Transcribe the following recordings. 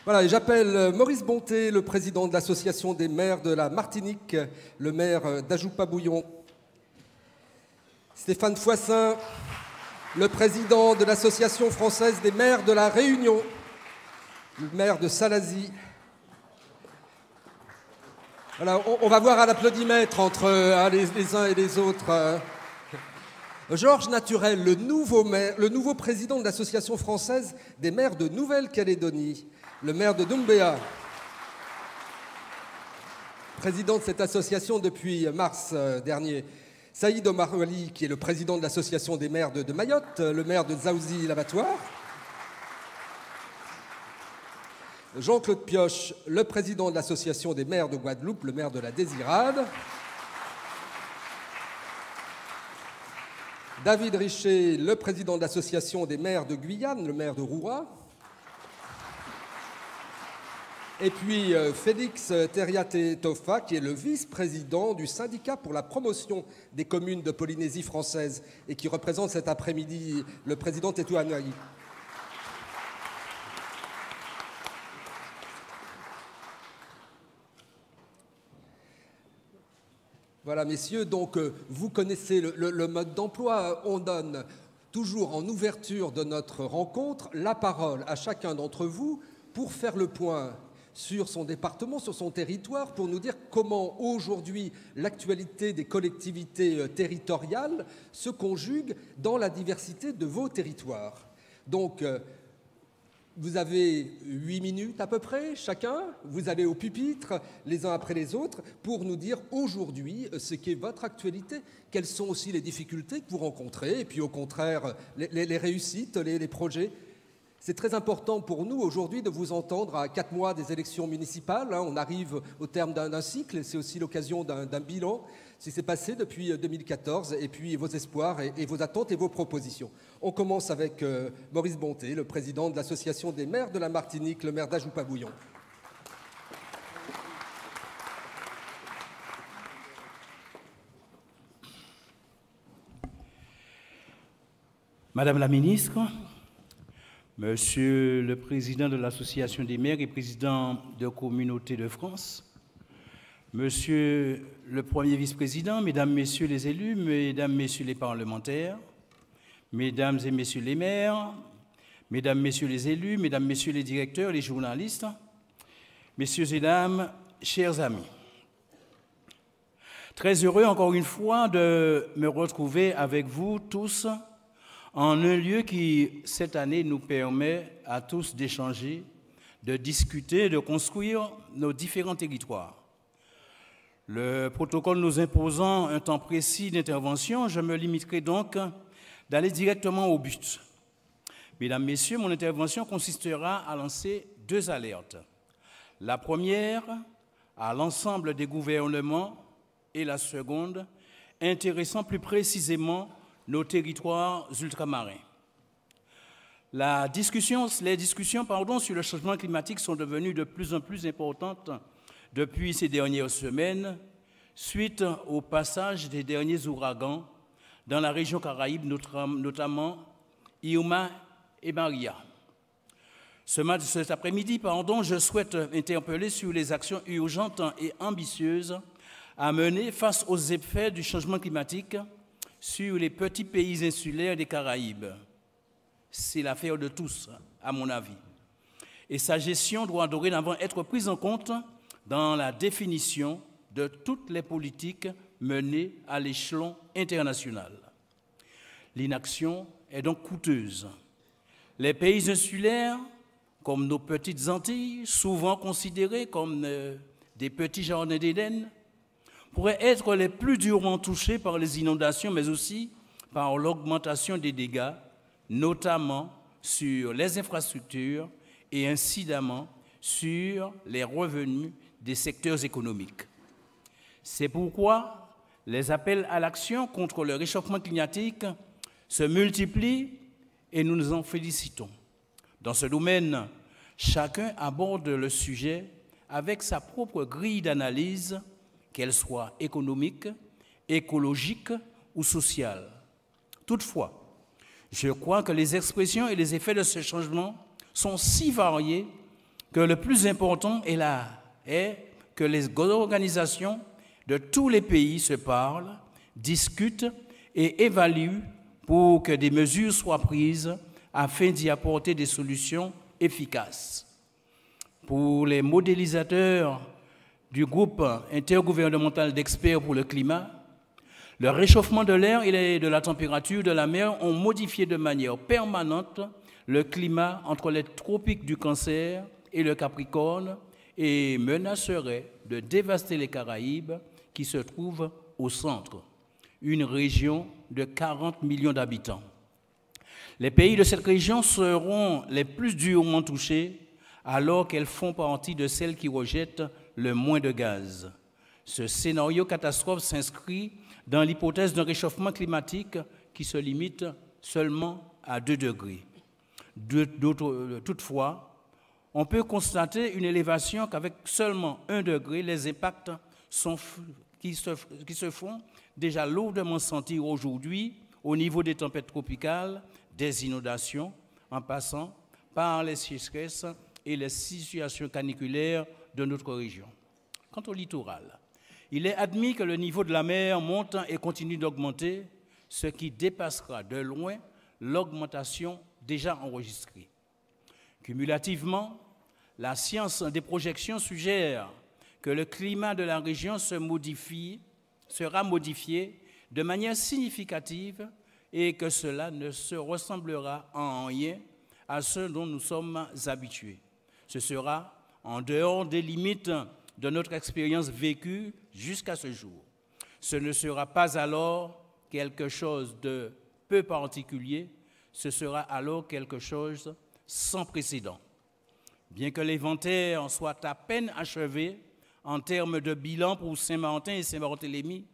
Voilà, et j'appelle Maurice Bonté, le président de l'Association des maires de la Martinique, le maire d'Ajoupa-Bouillon. Stéphane Foissin, le président de l'Association française des maires de la Réunion, le maire de Salazie. Voilà, on va voir à l'applaudimètre entre les uns et les autres. Georges Naturel, le nouveau président de l'Association française des maires de Nouvelle-Calédonie, le maire de Doumbéa, président de cette association depuis mars dernier. Saïd Omar Wali, qui est le président de l'Association des maires de Mayotte, le maire de Dzaoudzi-l'Abattoir. Jean-Claude Pioche, le président de l'Association des maires de Guadeloupe, le maire de la Désirade. David Richer, le président de l'Association des maires de Guyane, le maire de Roura. Et puis Félix Terriate-Tofa, qui est le vice-président du syndicat pour la promotion des communes de Polynésie française et qui représente cet après-midi le président Tetu Anai. Voilà, messieurs, donc vous connaissez le mode d'emploi. On donne toujours en ouverture de notre rencontre la parole à chacun d'entre vous pour faire le point sur son département, sur son territoire, pour nous dire comment aujourd'hui l'actualité des collectivités territoriales se conjugue dans la diversité de vos territoires. Donc, vous avez 8 minutes à peu près, chacun. Vous allez au pupitre, les uns après les autres, pour nous dire aujourd'hui ce qu'est votre actualité, quelles sont aussi les difficultés que vous rencontrez, et puis au contraire, les réussites, les projets. C'est très important pour nous aujourd'hui de vous entendre à 4 mois des élections municipales. On arrive au terme d'un cycle et c'est aussi l'occasion d'un bilan, ce qui s'est passé depuis 2014, et puis vos espoirs et vos attentes et vos propositions. On commence avec Maurice Bonté, le président de l'Association des maires de la Martinique, le maire d'Ajoupa-Bouillon. Madame la ministre, Monsieur le président de l'Association des maires et président de Communauté de France, Monsieur le premier vice-président, Mesdames, Messieurs les élus, Mesdames, Messieurs les parlementaires, Mesdames et Messieurs les maires, Mesdames, Messieurs les élus, Mesdames, Messieurs les directeurs, les journalistes, Messieurs et Dames, chers amis. Très heureux encore une fois de me retrouver avec vous tous en un lieu qui, cette année, nous permet à tous d'échanger, de discuter, de construire nos différents territoires. Le protocole nous imposant un temps précis d'intervention, je me limiterai donc d'aller directement au but. Mesdames, Messieurs, mon intervention consistera à lancer 2 alertes. La première, à l'ensemble des gouvernements, et la seconde, intéressant plus précisément nos territoires ultramarins. Les discussions sur le changement climatique sont devenues de plus en plus importantes depuis ces dernières semaines, suite au passage des derniers ouragans dans la région Caraïbe, notamment Irma et Maria. Cet après-midi, je souhaite interpeller sur les actions urgentes et ambitieuses à mener face aux effets du changement climatique sur les petits pays insulaires des Caraïbes. C'est l'affaire de tous, à mon avis. Et sa gestion doit dorénavant être prise en compte dans la définition de toutes les politiques menées à l'échelon international. L'inaction est donc coûteuse. Les pays insulaires, comme nos petites Antilles, souvent considérées comme des petits jardins d'Éden, pourraient être les plus durement touchés par les inondations, mais aussi par l'augmentation des dégâts, notamment sur les infrastructures et incidemment sur les revenus des secteurs économiques. C'est pourquoi les appels à l'action contre le réchauffement climatique se multiplient et nous nous en félicitons. Dans ce domaine, chacun aborde le sujet avec sa propre grille d'analyse, qu'elle soit économique, écologique ou sociale. Toutefois, je crois que les expressions et les effets de ce changement sont si variés que le plus important est que les organisations de tous les pays se parlent, discutent et évaluent pour que des mesures soient prises afin d'y apporter des solutions efficaces. Pour les modélisateurs du groupe intergouvernemental d'experts pour le climat, le réchauffement de l'air et de la température de la mer ont modifié de manière permanente le climat entre les tropiques du Cancer et le Capricorne et menaceraient de dévaster les Caraïbes qui se trouvent au centre, une région de 40 millions d'habitants. Les pays de cette région seront les plus durement touchés alors qu'elles font partie de celles qui rejettent le moins de gaz. Ce scénario catastrophe s'inscrit dans l'hypothèse d'un réchauffement climatique qui se limite seulement à 2 degrés. Toutefois, on peut constater une élévation qu'avec seulement 1 degré, les impacts qui se font déjà lourdement sentir aujourd'hui au niveau des tempêtes tropicales, des inondations, en passant par les sécheresses et les situations caniculaires de notre région. Quant au littoral, il est admis que le niveau de la mer monte et continue d'augmenter, ce qui dépassera de loin l'augmentation déjà enregistrée. Cumulativement, la science des projections suggère que le climat de la région sera modifié de manière significative et que cela ne se ressemblera en rien à ce dont nous sommes habitués. Ce sera en dehors des limites de notre expérience vécue jusqu'à ce jour. Ce ne sera pas alors quelque chose de peu particulier, ce sera alors quelque chose sans précédent. Bien que l'inventaire soit à peine achevé en termes de bilan pour Saint-Martin et Saint-Barthélemy,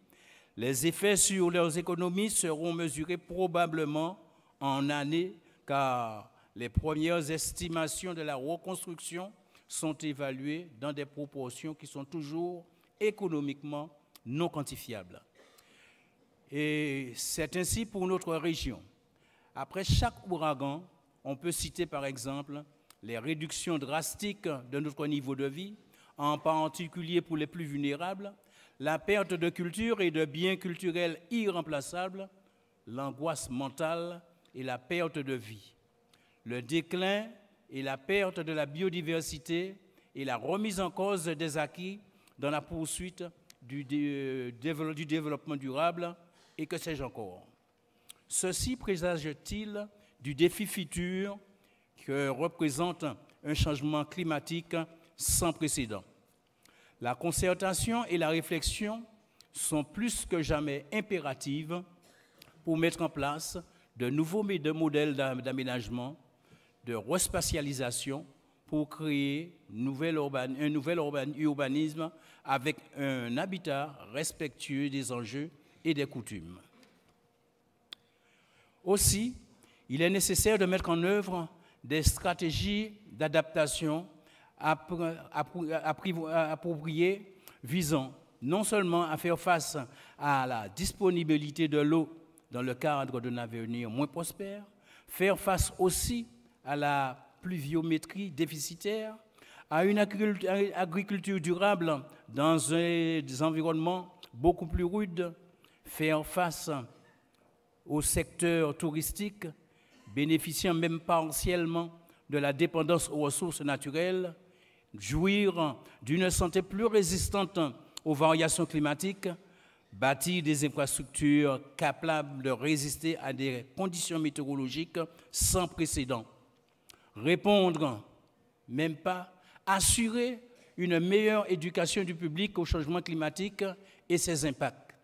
les effets sur leurs économies seront mesurés probablement en années, car les premières estimations de la reconstruction sont évaluées dans des proportions qui sont toujours économiquement non quantifiables. Et c'est ainsi pour notre région. Après chaque ouragan, on peut citer par exemple les réductions drastiques de notre niveau de vie, en particulier pour les plus vulnérables, la perte de culture et de biens culturels irremplaçables, l'angoisse mentale et la perte de vie, le déclin et la perte de la biodiversité et la remise en cause des acquis dans la poursuite du développement durable et que sais-je encore. Ceci présage-t-il du défi futur que représente un changement climatique sans précédent? La concertation et la réflexion sont plus que jamais impératives pour mettre en place de nouveaux modèles d'aménagement, de respatialisation pour créer un nouvel urbanisme avec un habitat respectueux des enjeux et des coutumes. Aussi, il est nécessaire de mettre en œuvre des stratégies d'adaptation appropriées visant non seulement à faire face à la disponibilité de l'eau dans le cadre d'un avenir moins prospère, faire face aussi à la pluviométrie déficitaire, à une agriculture durable dans des environnements beaucoup plus rudes, faire face au secteur touristique, bénéficiant même partiellement de la dépendance aux ressources naturelles, jouir d'une santé plus résistante aux variations climatiques, bâtir des infrastructures capables de résister à des conditions météorologiques sans précédent, répondre, même pas, assurer une meilleure éducation du public au changement climatique et ses impacts,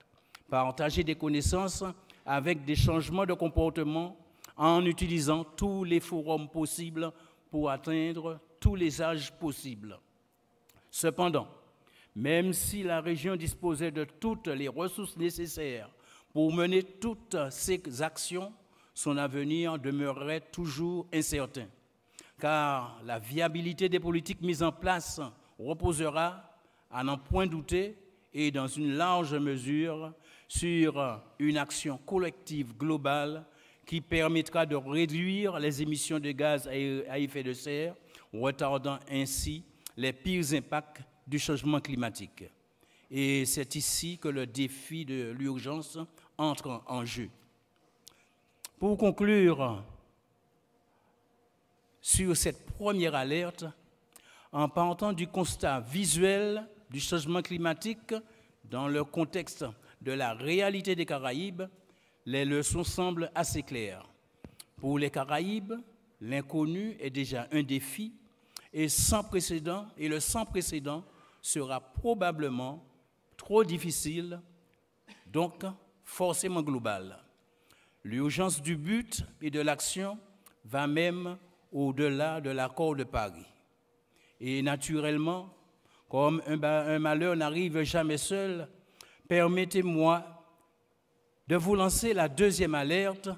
partager des connaissances avec des changements de comportement en utilisant tous les forums possibles pour atteindre tous les âges possibles. Cependant, même si la région disposait de toutes les ressources nécessaires pour mener toutes ces actions, son avenir demeurerait toujours incertain, car la viabilité des politiques mises en place reposera, à n'en point douter, et dans une large mesure, sur une action collective globale qui permettra de réduire les émissions de gaz à effet de serre retardant ainsi les pires impacts du changement climatique. Et c'est ici que le défi de l'urgence entre en jeu. Pour conclure sur cette première alerte, en partant du constat visuel du changement climatique dans le contexte de la réalité des Caraïbes, les leçons semblent assez claires. Pour les Caraïbes, l'inconnu est déjà un défi et le sans précédent sera probablement trop difficile, donc forcément global. L'urgence du but et de l'action va même au-delà de l'accord de Paris. Et naturellement, comme un malheur n'arrive jamais seul, permettez-moi de vous lancer la deuxième alerte.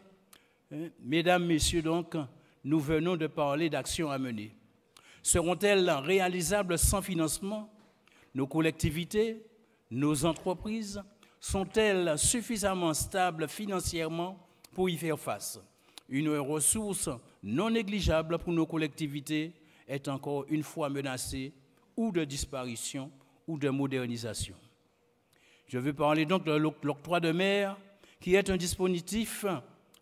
Mesdames, Messieurs, donc, nous venons de parler d'actions à mener. Seront-elles réalisables sans financement? Nos collectivités, nos entreprises, sont-elles suffisamment stables financièrement pour y faire face? Une ressource non négligeable pour nos collectivités est encore une fois menacée ou de disparition ou de modernisation. Je veux parler donc de l'octroi de mer, qui est un dispositif,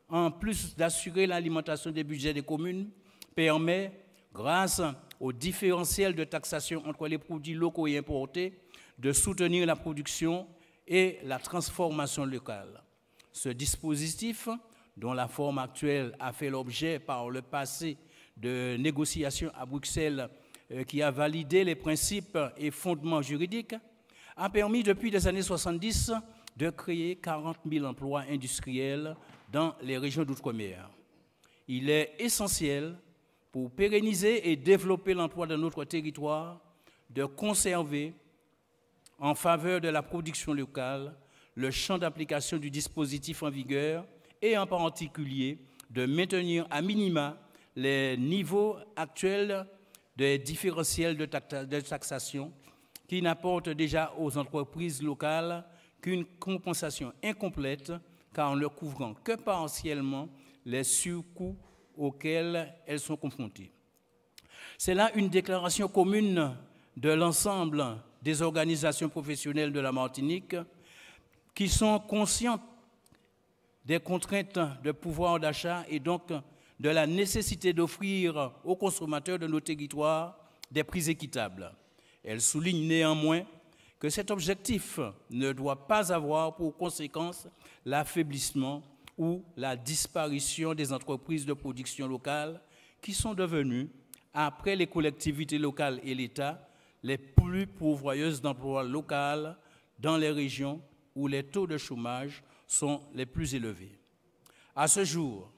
en plus d'assurer l'alimentation des budgets des communes, permet, grâce au différentiel de taxation entre les produits locaux et importés, de soutenir la production et la transformation locale. Ce dispositif, dont la forme actuelle a fait l'objet par le passé de négociations à Bruxelles qui a validé les principes et fondements juridiques, a permis depuis les années 70 de créer 40 000 emplois industriels dans les régions d'outre-mer. Il est essentiel pour pérenniser et développer l'emploi de notre territoire, de conserver en faveur de la production locale le champ d'application du dispositif en vigueur et en particulier de maintenir à minima les niveaux actuels des différentiels de taxation qui n'apportent déjà aux entreprises locales qu'une compensation incomplète car ne couvrant que partiellement les surcoûts auxquels elles sont confrontées. C'est là une déclaration commune de l'ensemble des organisations professionnelles de la Martinique qui sont conscientes des contraintes de pouvoir d'achat et donc de la nécessité d'offrir aux consommateurs de nos territoires des prix équitables. Elle souligne néanmoins que cet objectif ne doit pas avoir pour conséquence l'affaiblissement ou la disparition des entreprises de production locale qui sont devenues, après les collectivités locales et l'État, les plus pourvoyeuses d'emplois locaux dans les régions où les taux de chômage sont les plus élevés. À ce jour,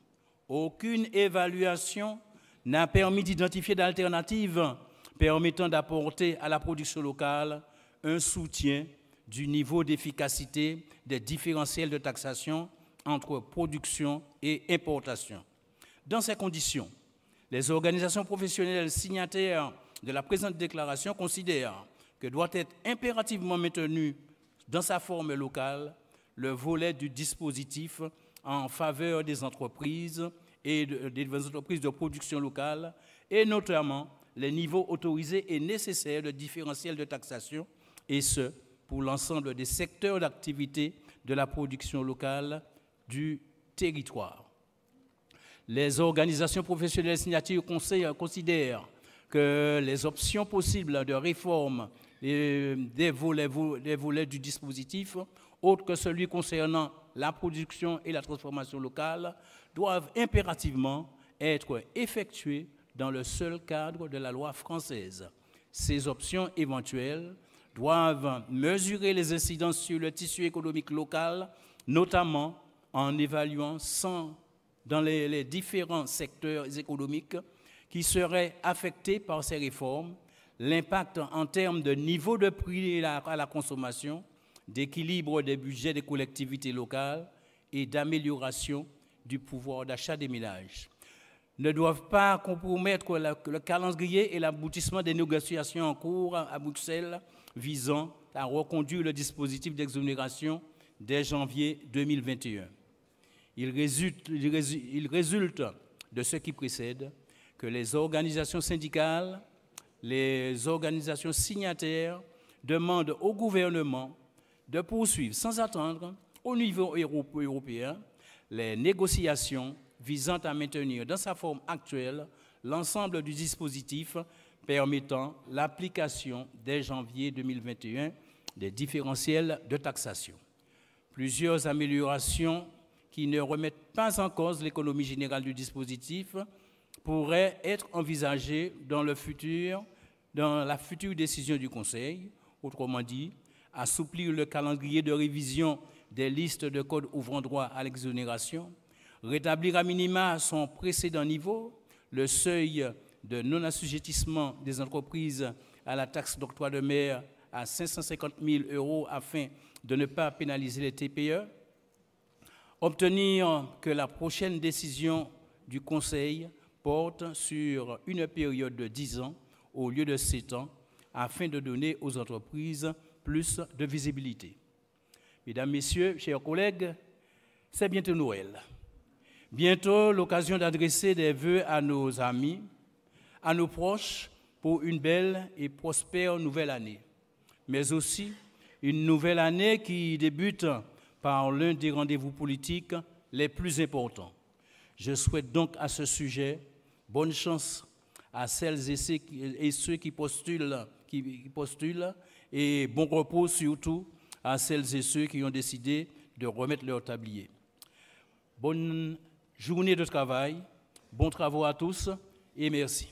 aucune évaluation n'a permis d'identifier d'alternatives permettant d'apporter à la production locale un soutien du niveau d'efficacité des différentiels de taxation entre production et importation. Dans ces conditions, les organisations professionnelles signataires de la présente déclaration considèrent que doit être impérativement maintenu dans sa forme locale le volet du dispositif en faveur des entreprises et des entreprises de production locale et notamment les niveaux autorisés et nécessaires de différentiel de taxation et ce, pour l'ensemble des secteurs d'activité de la production locale du territoire. Les organisations professionnelles signataires considèrent que les options possibles de réforme des volets du dispositif, autres que celui concernant la production et la transformation locale, doivent impérativement être effectuées dans le seul cadre de la loi française. Ces options éventuelles doivent mesurer les incidences sur le tissu économique local, notamment en évaluant dans les différents secteurs économiques qui seraient affectés par ces réformes, l'impact en termes de niveau de prix à la consommation, d'équilibre des budgets des collectivités locales et d'amélioration du pouvoir d'achat des ménages. Ne doivent pas compromettre le calendrier et l'aboutissement des négociations en cours à Bruxelles visant à reconduire le dispositif d'exonération dès janvier 2021. Il résulte de ce qui précède que les organisations syndicales, les organisations signataires demandent au gouvernement de poursuivre sans attendre au niveau européen les négociations visant à maintenir dans sa forme actuelle l'ensemble du dispositif permettant l'application dès janvier 2021 des différentiels de taxation. Plusieurs améliorations qui ne remettent pas en cause l'économie générale du dispositif pourraient être envisagées dans la future décision du Conseil, autrement dit, assouplir le calendrier de révision des listes de codes ouvrant droit à l'exonération, rétablir à minima à son précédent niveau le seuil de non-assujettissement des entreprises à la taxe d'octroi de mer à 550 000 € afin de ne pas pénaliser les TPE, obtenir que la prochaine décision du Conseil porte sur une période de 10 ans au lieu de 7 ans afin de donner aux entreprises plus de visibilité. Mesdames, Messieurs, chers collègues, c'est bientôt Noël. Bientôt l'occasion d'adresser des vœux à nos amis, à nos proches pour une belle et prospère nouvelle année, mais aussi une nouvelle année qui débute par l'un des rendez-vous politiques les plus importants. Je souhaite donc à ce sujet bonne chance à celles et ceux qui postulent et bon repos surtout à celles et ceux qui ont décidé de remettre leur tablier. Bonne journée de travail, bons travaux à tous et merci.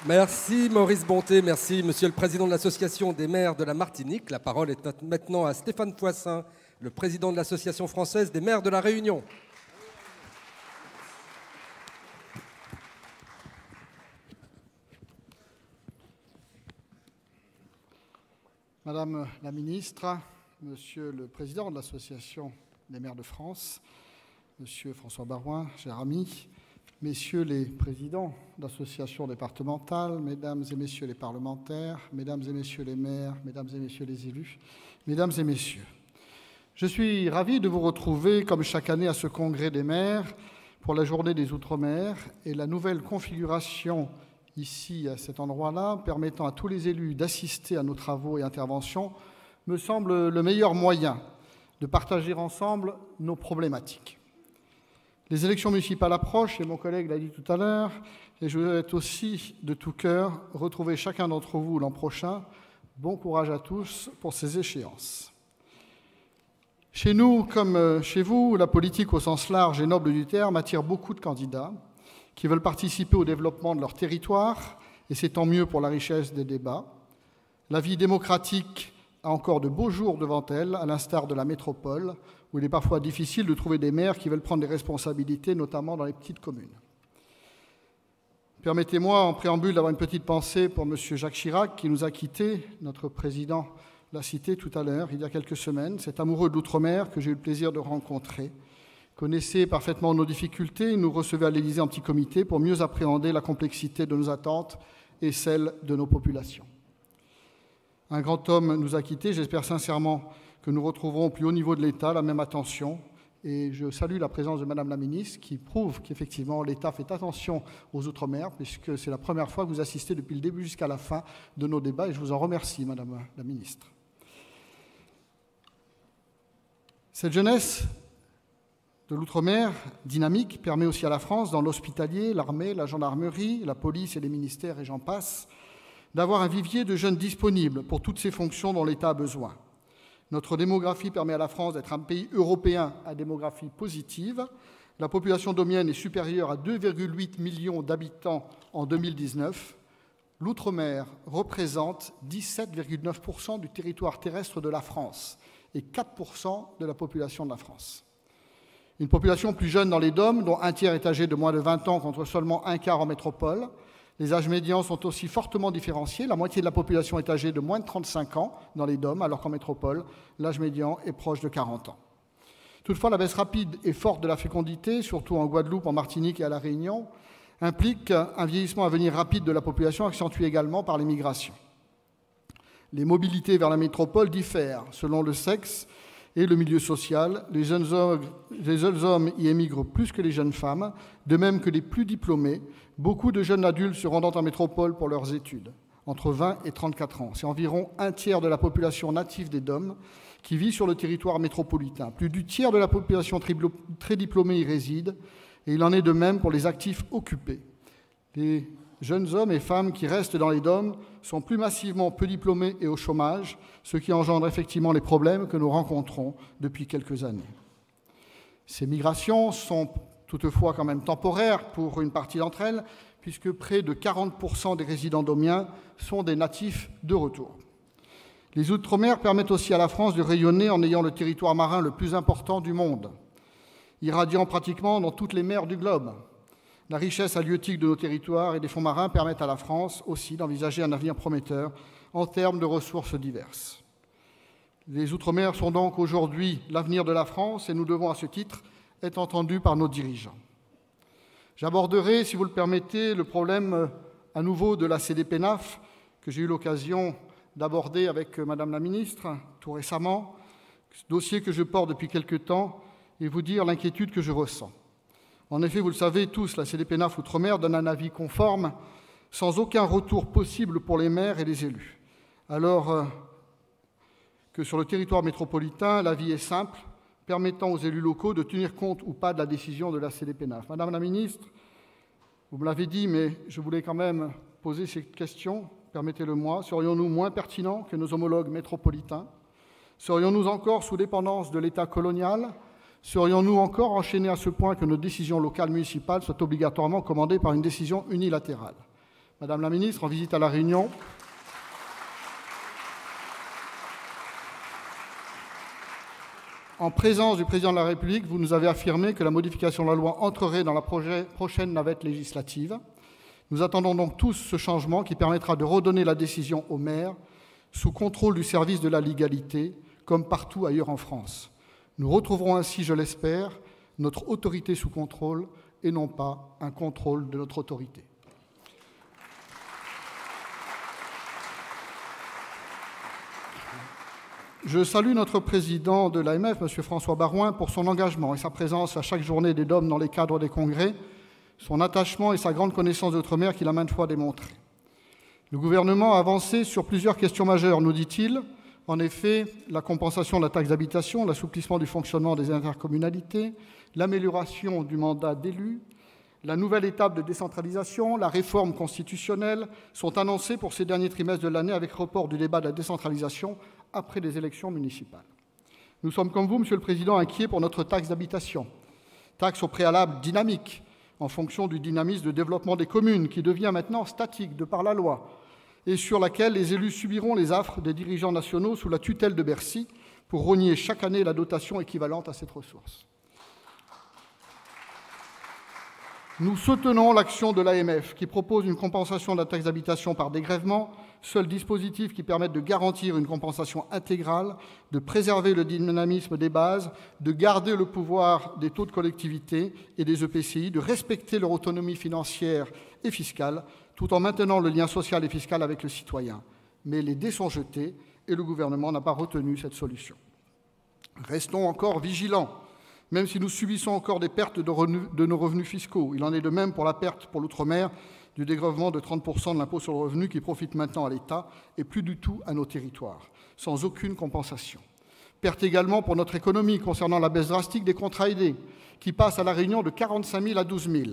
Merci Maurice Bonté, merci Monsieur le Président de l'Association des maires de la Martinique. La parole est maintenant à Stéphane Poissin, le Président de l'Association française des maires de la Réunion. Madame la Ministre, Monsieur le Président de l'Association des maires de France, Monsieur François Baroin, cher ami, Messieurs les présidents d'associations départementales, Mesdames et Messieurs les parlementaires, Mesdames et Messieurs les maires, Mesdames et Messieurs les élus, Mesdames et Messieurs, je suis ravi de vous retrouver comme chaque année à ce congrès des maires pour la journée des Outre-mer et la nouvelle configuration ici à cet endroit-là permettant à tous les élus d'assister à nos travaux et interventions me semble le meilleur moyen de partager ensemble nos problématiques. Les élections municipales approchent, et mon collègue l'a dit tout à l'heure, et je souhaite aussi de tout cœur retrouver chacun d'entre vous l'an prochain. Bon courage à tous pour ces échéances. Chez nous, comme chez vous, la politique au sens large et noble du terme attire beaucoup de candidats qui veulent participer au développement de leur territoire, et c'est tant mieux pour la richesse des débats. La vie démocratique a encore de beaux jours devant elle, à l'instar de la métropole, où il est parfois difficile de trouver des maires qui veulent prendre des responsabilités, notamment dans les petites communes. Permettez-moi, en préambule, d'avoir une petite pensée pour M. Jacques Chirac, qui nous a quittés, notre président l'a cité tout à l'heure, il y a quelques semaines, cet amoureux de l'outre-mer que j'ai eu le plaisir de rencontrer. Connaissait parfaitement nos difficultés, il nous recevait à l'Élysée en petit comité pour mieux appréhender la complexité de nos attentes et celle de nos populations. Un grand homme nous a quittés, j'espère sincèrement que nous retrouverons au plus haut niveau de l'État la même attention. Et je salue la présence de Madame la Ministre qui prouve qu'effectivement l'État fait attention aux Outre-mer, puisque c'est la première fois que vous assistez depuis le début jusqu'à la fin de nos débats, et je vous en remercie, Madame la Ministre. Cette jeunesse de l'Outre-mer dynamique permet aussi à la France, dans l'hospitalier, l'armée, la gendarmerie, la police et les ministères, et j'en passe, d'avoir un vivier de jeunes disponibles pour toutes ces fonctions dont l'État a besoin. Notre démographie permet à la France d'être un pays européen à démographie positive. La population domienne est supérieure à 2,8 millions d'habitants en 2019. L'outre-mer représente 17,9% du territoire terrestre de la France et 4% de la population de la France. Une population plus jeune dans les DOM, dont un tiers est âgé de moins de 20 ans contre seulement un quart en métropole. Les âges médians sont aussi fortement différenciés. La moitié de la population est âgée de moins de 35 ans dans les DOM, alors qu'en métropole, l'âge médian est proche de 40 ans. Toutefois, la baisse rapide et forte de la fécondité, surtout en Guadeloupe, en Martinique et à La Réunion, implique un vieillissement à venir rapide de la population, accentué également par l'immigration. Les mobilités vers la métropole diffèrent selon le sexe et le milieu social. Les jeunes hommes y émigrent plus que les jeunes femmes, de même que les plus diplômés. Beaucoup de jeunes adultes se rendant en métropole pour leurs études, entre 20 et 34 ans. C'est environ un tiers de la population native des DOM qui vit sur le territoire métropolitain. Plus du tiers de la population très diplômée y réside, et il en est de même pour les actifs occupés. Les jeunes hommes et femmes qui restent dans les DOM sont plus massivement peu diplômés et au chômage, ce qui engendre effectivement les problèmes que nous rencontrons depuis quelques années. Ces migrations sont toutefois quand même temporaires pour une partie d'entre elles, puisque près de 40% des résidents domiens sont des natifs de retour. Les Outre-mer permettent aussi à la France de rayonner en ayant le territoire marin le plus important du monde, irradiant pratiquement dans toutes les mers du globe. La richesse halieutique de nos territoires et des fonds marins permettent à la France aussi d'envisager un avenir prometteur en termes de ressources diverses. Les Outre-mer sont donc aujourd'hui l'avenir de la France et nous devons à ce titre être entendus par nos dirigeants. J'aborderai, si vous le permettez, le problème à nouveau de la CDPENAF que j'ai eu l'occasion d'aborder avec Madame la Ministre tout récemment, ce dossier que je porte depuis quelque temps, et vous dire l'inquiétude que je ressens. En effet, vous le savez tous, la CDPENAF Outre-mer donne un avis conforme, sans aucun retour possible pour les maires et les élus. Alors que sur le territoire métropolitain, l'avis est simple, permettant aux élus locaux de tenir compte ou pas de la décision de la CDPENAF. Madame la Ministre, vous me l'avez dit, mais je voulais quand même poser cette question, permettez-le-moi. Serions-nous moins pertinents que nos homologues métropolitains? Serions-nous encore sous dépendance de l'État colonial? Serions-nous encore enchaînés à ce point que nos décisions locales municipales soient obligatoirement commandées par une décision unilatérale? Madame la Ministre, en visite à La Réunion, en présence du Président de la République, vous nous avez affirmé que la modification de la loi entrerait dans la prochaine navette législative. Nous attendons donc tous ce changement qui permettra de redonner la décision aux maires sous contrôle du service de la légalité, comme partout ailleurs en France. Nous retrouverons ainsi, je l'espère, notre autorité sous contrôle et non pas un contrôle de notre autorité. Je salue notre président de l'AMF, M. François Baroin, pour son engagement et sa présence à chaque journée des DOM dans les cadres des congrès, son attachement et sa grande connaissance d'outre-mer qu'il a maintes fois démontré. Le gouvernement a avancé sur plusieurs questions majeures, nous dit-il. En effet, la compensation de la taxe d'habitation, l'assouplissement du fonctionnement des intercommunalités, l'amélioration du mandat d'élus, la nouvelle étape de décentralisation, la réforme constitutionnelle sont annoncées pour ces derniers trimestres de l'année avec report du débat de la décentralisation après les élections municipales. Nous sommes comme vous, Monsieur le Président, inquiets pour notre taxe d'habitation, taxe au préalable dynamique en fonction du dynamisme de développement des communes qui devient maintenant statique de par la loi et sur laquelle les élus subiront les affres des dirigeants nationaux sous la tutelle de Bercy pour rogner chaque année la dotation équivalente à cette ressource. Nous soutenons l'action de l'AMF qui propose une compensation de la taxe d'habitation par dégrèvement, seul dispositif qui permette de garantir une compensation intégrale, de préserver le dynamisme des bases, de garder le pouvoir des taux de collectivité et des EPCI, de respecter leur autonomie financière et fiscale, tout en maintenant le lien social et fiscal avec le citoyen. Mais les dés sont jetés et le gouvernement n'a pas retenu cette solution. Restons encore vigilants. Même si nous subissons encore des pertes de nos revenus fiscaux. Il en est de même pour la perte pour l'outre-mer du dégrèvement de 30% de l'impôt sur le revenu qui profite maintenant à l'État et plus du tout à nos territoires, sans aucune compensation. Perte également pour notre économie concernant la baisse drastique des contrats aidés qui passe à La Réunion de 45 000 à 12 000.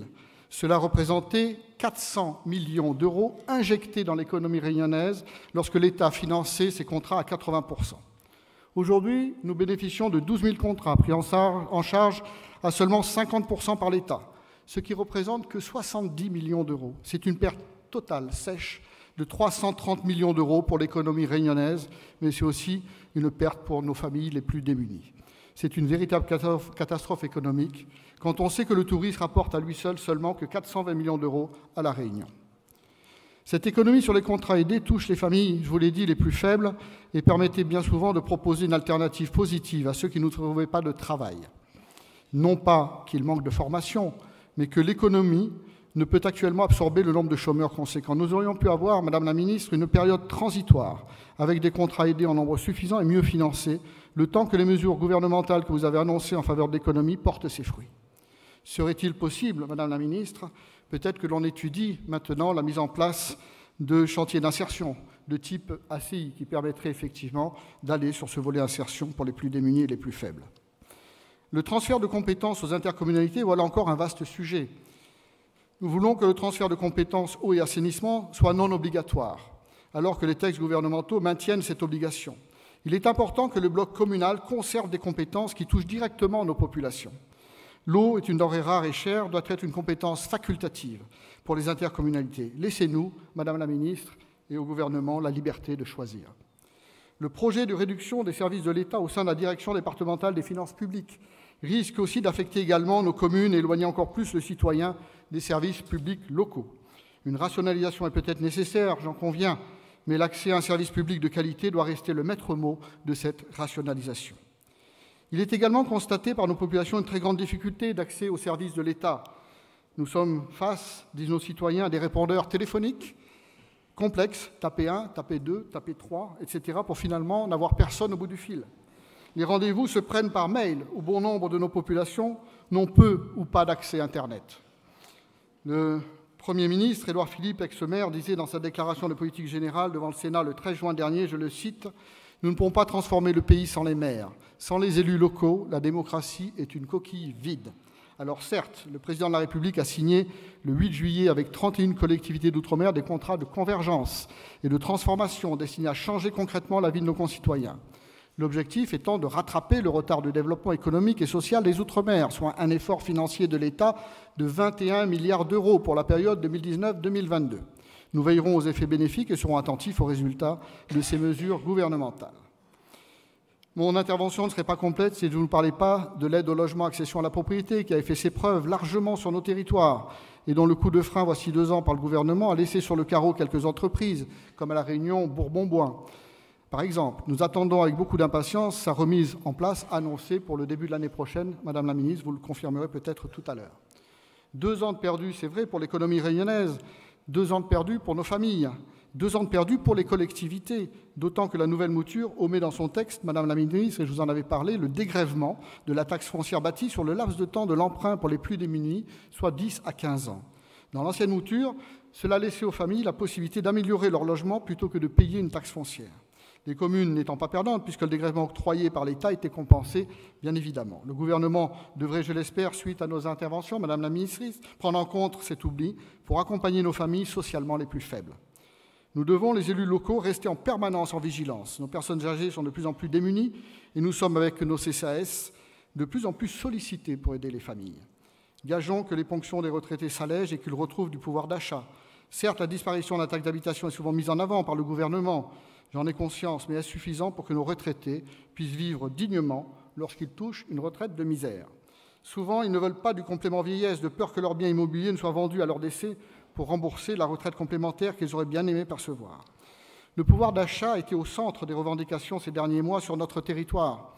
Cela représentait 400 millions d'euros injectés dans l'économie réunionnaise lorsque l'État finançait ces contrats à 80%. Aujourd'hui, nous bénéficions de 12 000 contrats pris en charge à seulement 50% par l'État, ce qui représente que 70 millions d'euros. C'est une perte totale, sèche, de 330 millions d'euros pour l'économie réunionnaise, mais c'est aussi une perte pour nos familles les plus démunies. C'est une véritable catastrophe économique quand on sait que le tourisme rapporte à lui seul seulement que 420 millions d'euros à La Réunion. Cette économie sur les contrats aidés touche les familles, je vous l'ai dit, les plus faibles et permettait bien souvent de proposer une alternative positive à ceux qui ne trouvaient pas de travail. Non pas qu'il manque de formation, mais que l'économie ne peut actuellement absorber le nombre de chômeurs conséquents. Nous aurions pu avoir, Madame la Ministre, une période transitoire avec des contrats aidés en nombre suffisant et mieux financés le temps que les mesures gouvernementales que vous avez annoncées en faveur de l'économie portent ses fruits. Serait-il possible, Madame la Ministre, peut-être que l'on étudie maintenant la mise en place de chantiers d'insertion de type ACI qui permettraient effectivement d'aller sur ce volet insertion pour les plus démunis et les plus faibles. Le transfert de compétences aux intercommunalités, voilà encore un vaste sujet. Nous voulons que le transfert de compétences eau et assainissement soit non obligatoire, alors que les textes gouvernementaux maintiennent cette obligation. Il est important que le bloc communal conserve des compétences qui touchent directement nos populations. L'eau est une denrée rare et chère, doit être une compétence facultative pour les intercommunalités. Laissez-nous, Madame la Ministre, et au gouvernement, la liberté de choisir. Le projet de réduction des services de l'État au sein de la direction départementale des finances publiques risque aussi d'affecter également nos communes et éloigner encore plus le citoyen des services publics locaux. Une rationalisation est peut-être nécessaire, j'en conviens, mais l'accès à un service public de qualité doit rester le maître mot de cette rationalisation. Il est également constaté par nos populations une très grande difficulté d'accès aux services de l'État. Nous sommes face, disent nos citoyens, à des répondeurs téléphoniques complexes, tapez 1, tapez 2, tapez 3, etc., pour finalement n'avoir personne au bout du fil. Les rendez-vous se prennent par mail, où bon nombre de nos populations n'ont peu ou pas d'accès Internet. Le Premier ministre, Édouard Philippe, ex-maire, disait dans sa déclaration de politique générale devant le Sénat le 13 juin dernier, je le cite, « Nous ne pouvons pas transformer le pays sans les maires. Sans les élus locaux, la démocratie est une coquille vide. » Alors certes, le président de la République a signé le 8 juillet avec 31 collectivités d'outre-mer des contrats de convergence et de transformation destinés à changer concrètement la vie de nos concitoyens. L'objectif étant de rattraper le retard de développement économique et social des Outre-mer, soit un effort financier de l'État de 21 milliards d'euros pour la période 2019-2022. Nous veillerons aux effets bénéfiques et serons attentifs aux résultats de ces mesures gouvernementales. Mon intervention ne serait pas complète si je ne vous parlais pas de l'aide au logement accession à la propriété qui avait fait ses preuves largement sur nos territoires et dont le coup de frein, voici 2 ans par le gouvernement, a laissé sur le carreau quelques entreprises, comme à La Réunion, Bourbon-Bois. Par exemple, nous attendons avec beaucoup d'impatience sa remise en place annoncée pour le début de l'année prochaine. Madame la ministre, vous le confirmerez peut-être tout à l'heure. 2 ans de perdus, c'est vrai, pour l'économie réunionnaise, 2 ans de perdus pour nos familles, 2 ans de perdus pour les collectivités, d'autant que la nouvelle mouture omet dans son texte, Madame la ministre, et je vous en avais parlé, le dégrèvement de la taxe foncière bâtie sur le laps de temps de l'emprunt pour les plus démunis, soit 10 à 15 ans. Dans l'ancienne mouture, cela laissait aux familles la possibilité d'améliorer leur logement plutôt que de payer une taxe foncière. Les communes n'étant pas perdantes, puisque le dégrèvement octroyé par l'État était compensé, bien évidemment. Le gouvernement devrait, je l'espère, suite à nos interventions, Madame la ministre, prendre en compte cet oubli pour accompagner nos familles socialement les plus faibles. Nous devons, les élus locaux, rester en permanence en vigilance. Nos personnes âgées sont de plus en plus démunies et nous sommes, avec nos CCAS, de plus en plus sollicités pour aider les familles. Gageons que les ponctions des retraités s'allègent et qu'ils retrouvent du pouvoir d'achat. Certes, la disparition de la taxe d'habitation est souvent mise en avant par le gouvernement. J'en ai conscience, mais est-ce suffisant pour que nos retraités puissent vivre dignement lorsqu'ils touchent une retraite de misère? Souvent, ils ne veulent pas du complément vieillesse, de peur que leurs biens immobiliers ne soient vendus à leur décès pour rembourser la retraite complémentaire qu'ils auraient bien aimé percevoir. Le pouvoir d'achat était au centre des revendications ces derniers mois sur notre territoire.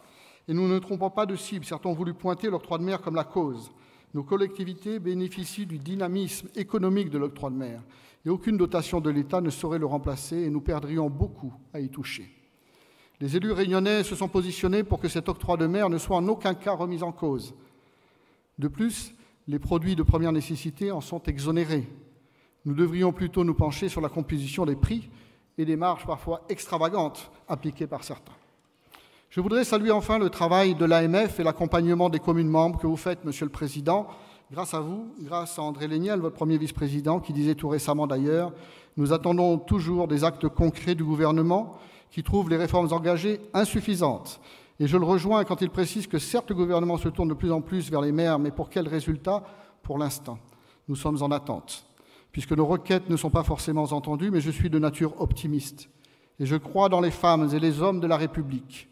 Et nous ne trompons pas de cible. Certains ont voulu pointer l'octroi de mer comme la cause. Nos collectivités bénéficient du dynamisme économique de l'octroi de mer. Et aucune dotation de l'État ne saurait le remplacer et nous perdrions beaucoup à y toucher. Les élus réunionnais se sont positionnés pour que cet octroi de mer ne soit en aucun cas remis en cause. De plus, les produits de première nécessité en sont exonérés. Nous devrions plutôt nous pencher sur la composition des prix et des marges parfois extravagantes appliquées par certains. Je voudrais saluer enfin le travail de l'AMF et l'accompagnement des communes membres que vous faites, Monsieur le Président. Grâce à vous, grâce à André Léniel, votre premier vice-président, qui disait tout récemment d'ailleurs, nous attendons toujours des actes concrets du gouvernement qui trouvent les réformes engagées insuffisantes. Et je le rejoins quand il précise que certes le gouvernement se tourne de plus en plus vers les maires, mais pour quel résultat? Pour l'instant, nous sommes en attente, puisque nos requêtes ne sont pas forcément entendues, mais je suis de nature optimiste. Et je crois dans les femmes et les hommes de la République.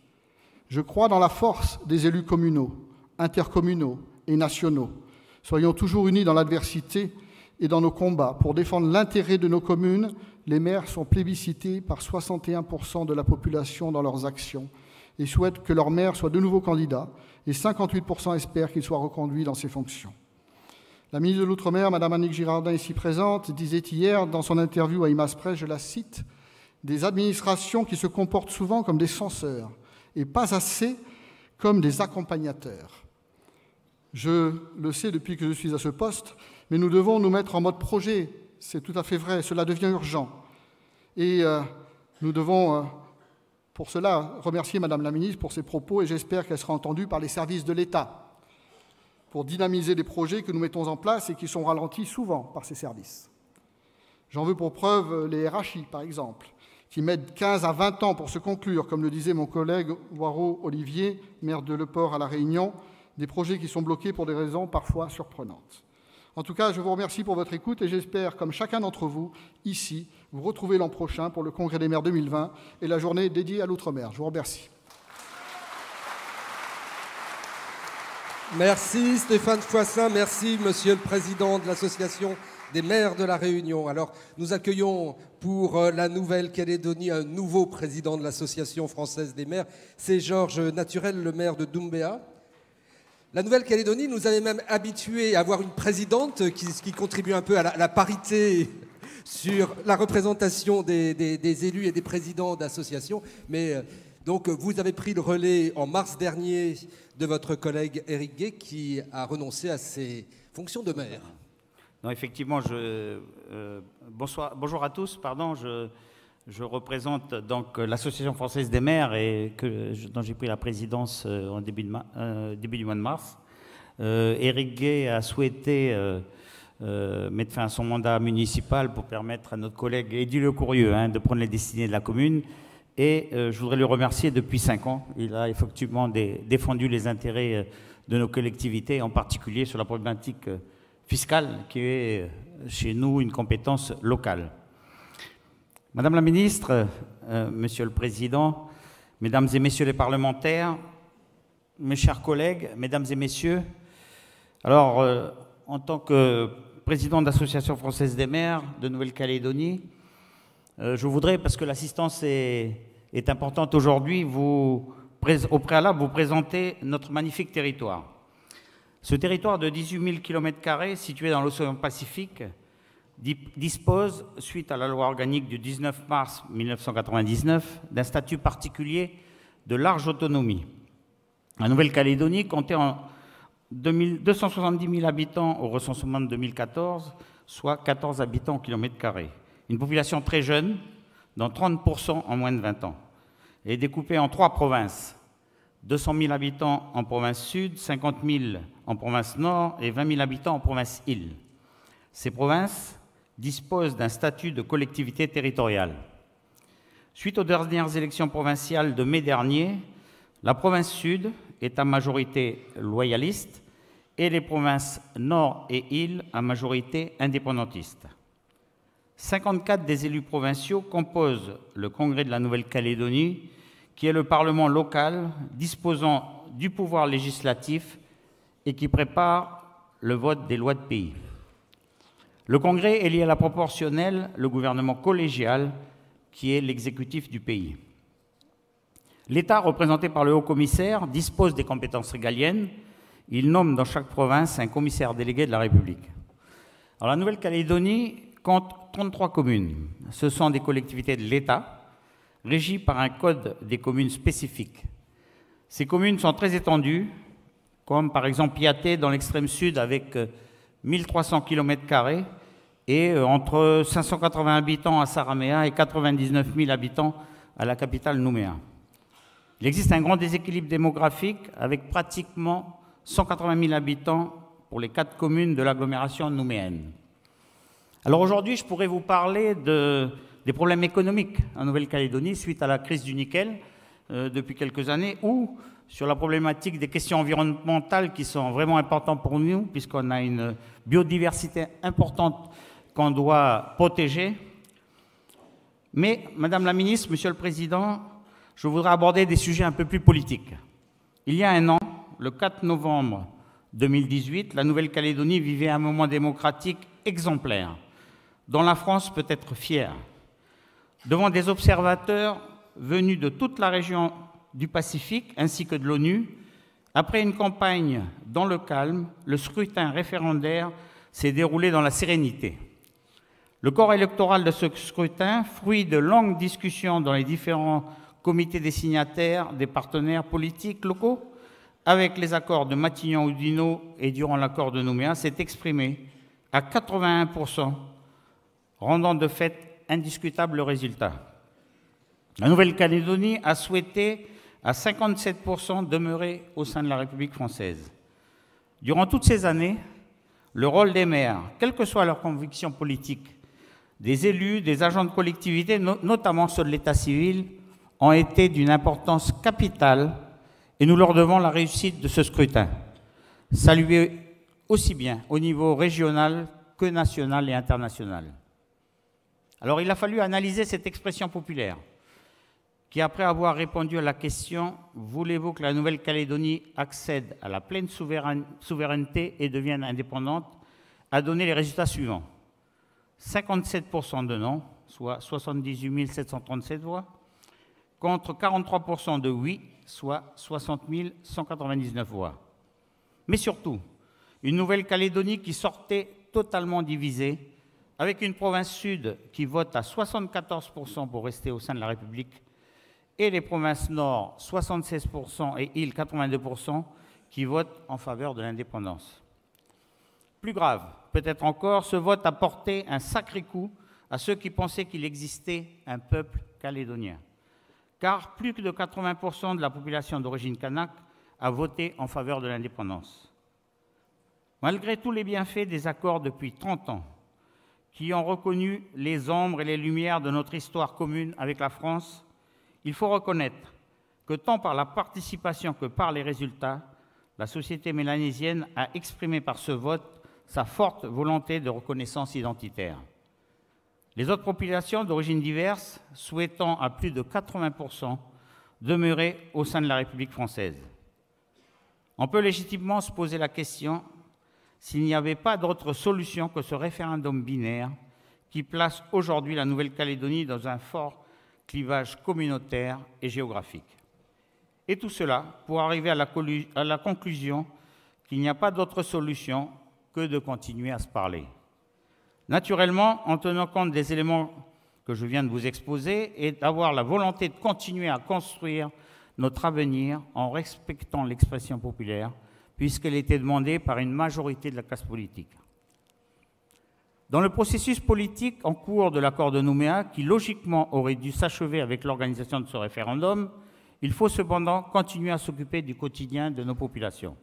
Je crois dans la force des élus communaux, intercommunaux et nationaux. Soyons toujours unis dans l'adversité et dans nos combats. Pour défendre l'intérêt de nos communes, les maires sont plébiscités par 61% de la population dans leurs actions et souhaitent que leur maire soit de nouveau candidat et 58% espèrent qu'il soit reconduit dans ses fonctions. La ministre de l'Outre-mer, Mme Annick Girardin, ici présente, disait hier dans son interview à Image Presse, je la cite, « Des administrations qui se comportent souvent comme des censeurs et pas assez comme des accompagnateurs. Je le sais depuis que je suis à ce poste, mais nous devons nous mettre en mode projet. C'est tout à fait vrai, cela devient urgent. Et nous devons, pour cela, remercier Madame la Ministre pour ses propos et j'espère qu'elle sera entendue par les services de l'État pour dynamiser les projets que nous mettons en place et qui sont ralentis souvent par ces services. J'en veux pour preuve les RHI, par exemple, qui mettent 15 à 20 ans pour se conclure, comme le disait mon collègue Waro-Olivier, maire de Le Port à La Réunion, des projets qui sont bloqués pour des raisons parfois surprenantes. En tout cas, je vous remercie pour votre écoute et j'espère, comme chacun d'entre vous, ici, vous retrouver l'an prochain pour le Congrès des maires 2020 et la journée dédiée à l'outre-mer. Je vous remercie. Merci Stéphane Foissin, merci Monsieur le Président de l'Association des maires de La Réunion. Alors, nous accueillons pour la Nouvelle-Calédonie un nouveau président de l'Association française des maires. C'est Georges Naturel, le maire de Doumbéa. La Nouvelle-Calédonie nous avait même habitués à avoir une présidente qui contribue un peu à la parité sur la représentation des élus et des présidents d'associations. Mais donc, vous avez pris le relais en mars dernier de votre collègue Éric Gay qui a renoncé à ses fonctions de maire. Non, effectivement, bonjour à tous. Pardon, je représente donc l'Association française des maires dont j'ai pris la présidence en début du mois de mars. Éric Gay a souhaité mettre fin à son mandat municipal pour permettre à notre collègue Eddy Lecourrieux de prendre les destinées de la commune. Et je voudrais le remercier depuis 5 ans. Il a effectivement défendu les intérêts de nos collectivités, en particulier sur la problématique fiscale qui est chez nous une compétence locale. Madame la Ministre, Monsieur le Président, Mesdames et Messieurs les parlementaires, mes chers collègues, Mesdames et Messieurs, alors en tant que président de l'Association française des maires de Nouvelle-Calédonie, je voudrais, parce que l'assistance est importante aujourd'hui, au préalable vous présenter notre magnifique territoire. Ce territoire de 18 000 km², situé dans l'océan Pacifique, dispose, suite à la loi organique du 19 mars 1999, d'un statut particulier de large autonomie. La Nouvelle-Calédonie comptait en 270 000 habitants au recensement de 2014, soit 14 habitants au kilomètre carré. Une population très jeune, dont 30% en moins de 20 ans, est découpée en 3 provinces. 200 000 habitants en province sud, 50 000 en province nord et 20 000 habitants en province île. Ces provinces disposent d'un statut de collectivité territoriale. Suite aux dernières élections provinciales de mai dernier, la province sud est à majorité loyaliste et les provinces nord et île à majorité indépendantiste. 54 des élus provinciaux composent le Congrès de la Nouvelle-Calédonie, qui est le Parlement local disposant du pouvoir législatif et qui prépare le vote des lois de pays. Le Congrès est lié à la proportionnelle, le gouvernement collégial, qui est l'exécutif du pays. L'État, représenté par le haut-commissaire, dispose des compétences régaliennes. Il nomme dans chaque province un commissaire délégué de la République. Alors, la Nouvelle-Calédonie compte 33 communes. Ce sont des collectivités de l'État, régies par un code des communes spécifique. Ces communes sont très étendues, comme par exemple Yaté dans l'extrême sud avec 1300 km² et entre 580 habitants à Saramea et 99 000 habitants à la capitale Nouméa. Il existe un grand déséquilibre démographique avec pratiquement 180 000 habitants pour les 4 communes de l'agglomération nouméenne. Alors aujourd'hui, je pourrais vous parler des problèmes économiques en Nouvelle-Calédonie suite à la crise du nickel depuis quelques années ou sur la problématique des questions environnementales qui sont vraiment importantes pour nous puisqu'on a une biodiversité importante qu'on doit protéger. Mais, Madame la Ministre, Monsieur le Président, je voudrais aborder des sujets un peu plus politiques. Il y a un an, le 4 novembre 2018, la Nouvelle-Calédonie vivait un moment démocratique exemplaire, dont la France peut être fière. Devant des observateurs venus de toute la région du Pacifique ainsi que de l'ONU, après une campagne dans le calme, le scrutin référendaire s'est déroulé dans la sérénité. Le corps électoral de ce scrutin, fruit de longues discussions dans les différents comité des signataires, des partenaires politiques locaux, avec les accords de Matignon-Oudinot et durant l'accord de Nouméa, s'est exprimé à 81%, rendant de fait indiscutable le résultat. La Nouvelle-Calédonie a souhaité à 57% demeurer au sein de la République française. Durant toutes ces années, le rôle des maires, quelles que soient leurs convictions politiques, des élus, des agents de collectivité, notamment ceux de l'état civil, ont été d'une importance capitale et nous leur devons la réussite de ce scrutin, salué aussi bien au niveau régional que national et international. Alors il a fallu analyser cette expression populaire qui, après avoir répondu à la question « Voulez-vous que la Nouvelle-Calédonie accède à la pleine souveraineté et devienne indépendante ?», a donné les résultats suivants. 57% de non, soit 78 737 voix, contre 43% de oui, soit 60 199 voix. Mais surtout, une Nouvelle-Calédonie qui sortait totalement divisée, avec une province sud qui vote à 74% pour rester au sein de la République, et les provinces nord, 76%, et îles, 82%, qui votent en faveur de l'indépendance. Plus grave, peut-être encore, ce vote a porté un sacré coup à ceux qui pensaient qu'il existait un peuple calédonien. Car plus de 80% de la population d'origine kanak a voté en faveur de l'indépendance. Malgré tous les bienfaits des accords depuis 30 ans, qui ont reconnu les ombres et les lumières de notre histoire commune avec la France, il faut reconnaître que tant par la participation que par les résultats, la société mélanésienne a exprimé par ce vote sa forte volonté de reconnaissance identitaire. Les autres populations d'origines diverses souhaitant à plus de 80% demeurer au sein de la République française. On peut légitimement se poser la question s'il n'y avait pas d'autre solution que ce référendum binaire qui place aujourd'hui la Nouvelle-Calédonie dans un fort clivage communautaire et géographique. Et tout cela pour arriver à la conclusion qu'il n'y a pas d'autre solution que de continuer à se parler. Naturellement, en tenant compte des éléments que je viens de vous exposer et d'avoir la volonté de continuer à construire notre avenir en respectant l'expression populaire, puisqu'elle était demandée par une majorité de la classe politique. Dans le processus politique en cours de l'accord de Nouméa, qui logiquement aurait dû s'achever avec l'organisation de ce référendum, il faut cependant continuer à s'occuper du quotidien de nos populations.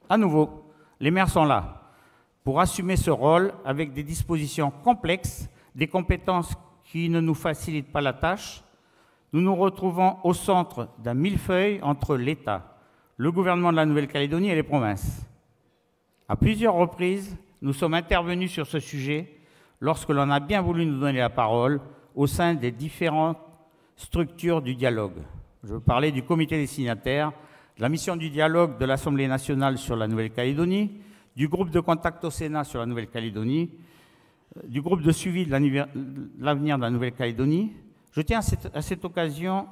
À nouveau, les maires sont là pour assumer ce rôle avec des dispositions complexes, des compétences qui ne nous facilitent pas la tâche. Nous nous retrouvons au centre d'un millefeuille entre l'État, le gouvernement de la Nouvelle-Calédonie et les provinces. À plusieurs reprises, nous sommes intervenus sur ce sujet lorsque l'on a bien voulu nous donner la parole au sein des différentes structures du dialogue. Je veux parler du comité des signataires, de la mission du dialogue de l'Assemblée nationale sur la Nouvelle-Calédonie, du groupe de contact au Sénat sur la Nouvelle-Calédonie, du groupe de suivi de l'avenir de la Nouvelle-Calédonie. Je tiens à cette occasion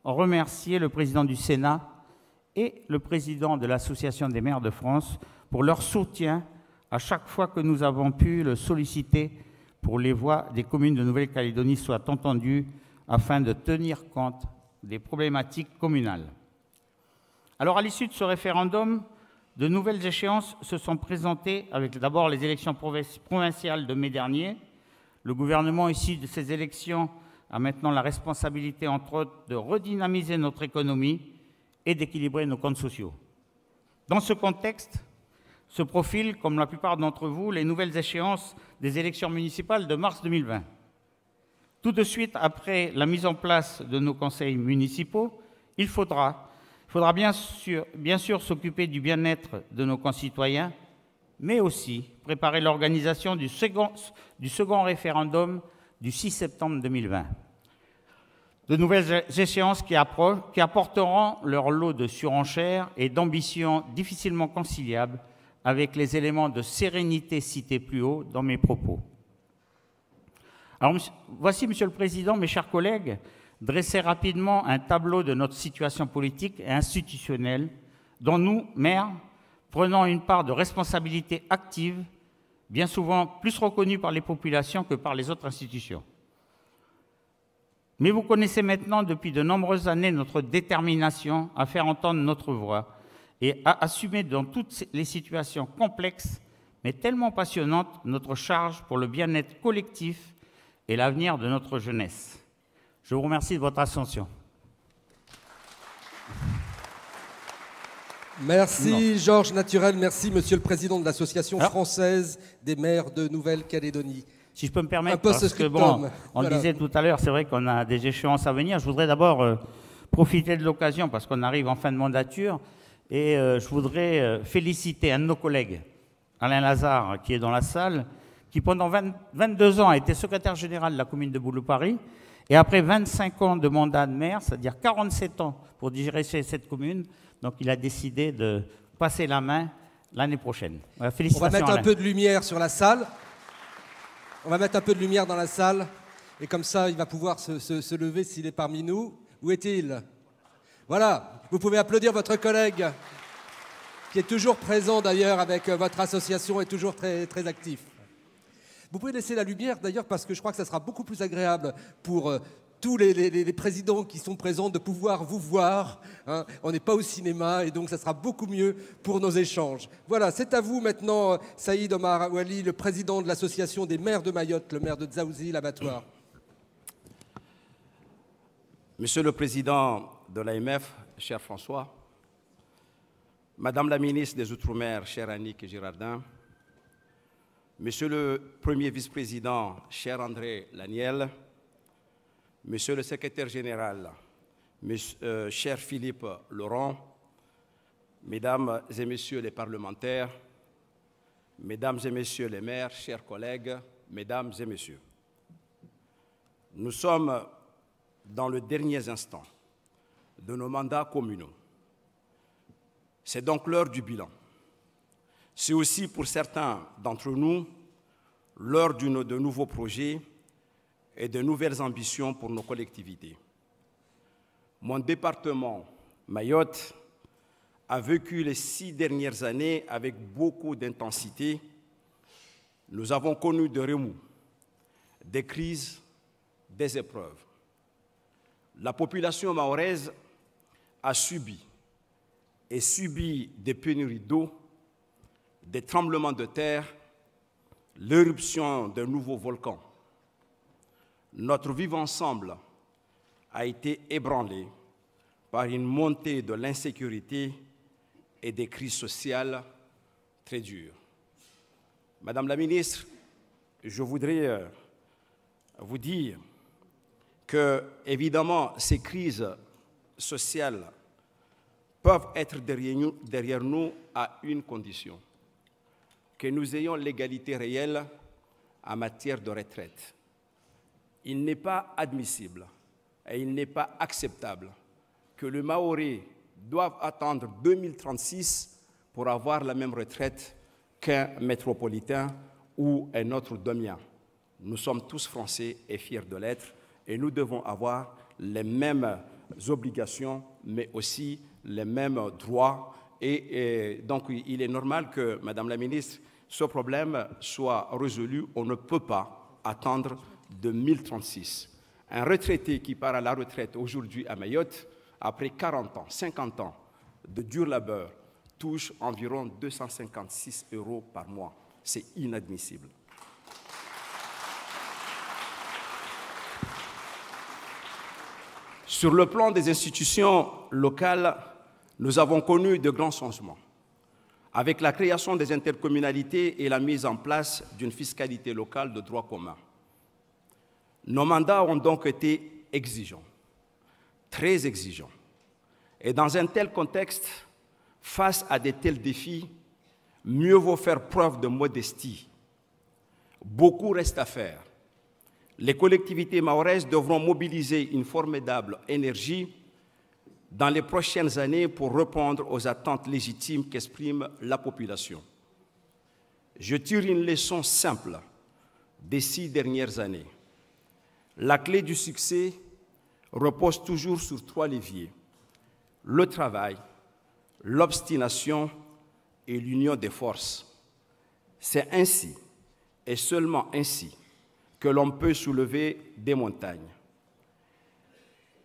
à remercier le président du Sénat et le président de l'Association des maires de France pour leur soutien à chaque fois que nous avons pu le solliciter pour les voix des communes de Nouvelle-Calédonie soient entendues afin de tenir compte des problématiques communales. Alors, à l'issue de ce référendum, de nouvelles échéances se sont présentées avec d'abord les élections provinciales de mai dernier. Le gouvernement issu de ces élections a maintenant la responsabilité, entre autres, de redynamiser notre économie et d'équilibrer nos comptes sociaux. Dans ce contexte, se profilent, comme la plupart d'entre vous, les nouvelles échéances des élections municipales de mars 2020. Tout de suite après la mise en place de nos conseils municipaux, il faudra bien sûr s'occuper du bien-être de nos concitoyens, mais aussi préparer l'organisation du second référendum du 6 septembre 2020. De nouvelles échéances qui apporteront leur lot de surenchères et d'ambitions difficilement conciliables avec les éléments de sérénité cités plus haut dans mes propos. Alors, voici, Monsieur le Président, mes chers collègues, dresser rapidement un tableau de notre situation politique et institutionnelle dont nous, maires, prenons une part de responsabilité active, bien souvent plus reconnue par les populations que par les autres institutions. Mais vous connaissez maintenant depuis de nombreuses années notre détermination à faire entendre notre voix et à assumer dans toutes les situations complexes, mais tellement passionnantes, notre charge pour le bien-être collectif et l'avenir de notre jeunesse. Je vous remercie de votre attention. Merci Georges Naturel, merci Monsieur le Président de l'Association française des maires de Nouvelle-Calédonie. Si je peux me permettre, parce que bon, on le disait tout à l'heure, c'est vrai qu'on a des échéances à venir. Je voudrais d'abord profiter de l'occasion, parce qu'on arrive en fin de mandature, et je voudrais féliciter un de nos collègues, Alain Lazare, qui est dans la salle, qui pendant 22 ans a été secrétaire général de la commune de Boulou-Paris, et après 25 ans de mandat de maire, c'est-à-dire 47 ans pour diriger cette commune, donc il a décidé de passer la main l'année prochaine. Voilà, félicitations. On va mettre Alain. un peu de lumière sur la salle. On va mettre un peu de lumière dans la salle, et comme ça, il va pouvoir se lever s'il est parmi nous. Où est-il? Voilà, vous pouvez applaudir votre collègue, qui est toujours présent d'ailleurs avec votre association et toujours très, très actif. Vous pouvez laisser la lumière d'ailleurs parce que je crois que ça sera beaucoup plus agréable pour tous les présidents qui sont présents de pouvoir vous voir. Hein. On n'est pas au cinéma et donc ça sera beaucoup mieux pour nos échanges. Voilà, c'est à vous maintenant, Saïd Omar Wali, le président de l'association des maires de Mayotte, le maire de Dzaouzil, l'abattoir. Monsieur le Président de l'AMF, cher François, Madame la ministre des Outre-mer, chère Annick Girardin, Monsieur le Premier vice-président, cher André Laniel, Monsieur le secrétaire général, cher Philippe Laurent, Mesdames et Messieurs les parlementaires, Mesdames et Messieurs les maires, chers collègues, Mesdames et Messieurs, nous sommes dans les derniers instants de nos mandats communaux. C'est donc l'heure du bilan. C'est aussi pour certains d'entre nous l'heure de nouveaux projets et de nouvelles ambitions pour nos collectivités. Mon département, Mayotte, a vécu les 6 dernières années avec beaucoup d'intensité. Nous avons connu des remous, des crises, des épreuves. La population mahoraise a subi et subit des pénuries d'eau, des tremblements de terre, l'éruption d'un nouveau volcan. Notre vivre ensemble a été ébranlé par une montée de l'insécurité et des crises sociales très dures. Madame la ministre, je voudrais vous dire que, évidemment, ces crises sociales peuvent être derrière nous à une condition, que nous ayons l'égalité réelle en matière de retraite. Il n'est pas admissible et il n'est pas acceptable que le Mahorais doive attendre 2036 pour avoir la même retraite qu'un métropolitain ou un autre domien. Nous sommes tous Français et fiers de l'être et nous devons avoir les mêmes obligations, mais aussi les mêmes droits. Et donc, il est normal que, Madame la ministre, ce problème soit résolu. On ne peut pas attendre 2036. Un retraité qui part à la retraite aujourd'hui à Mayotte, après 40 ans, 50 ans de dur labeur, touche environ 256 € par mois. C'est inadmissible. Sur le plan des institutions locales, nous avons connu de grands changements, avec la création des intercommunalités et la mise en place d'une fiscalité locale de droit commun. Nos mandats ont donc été exigeants, très exigeants. Et dans un tel contexte, face à de tels défis, mieux vaut faire preuve de modestie. Beaucoup reste à faire. Les collectivités mahoraises devront mobiliser une formidable énergie dans les prochaines années pour répondre aux attentes légitimes qu'exprime la population. Je tire une leçon simple des 6 dernières années. La clé du succès repose toujours sur 3 leviers: le travail, l'obstination et l'union des forces. C'est ainsi, et seulement ainsi, que l'on peut soulever des montagnes.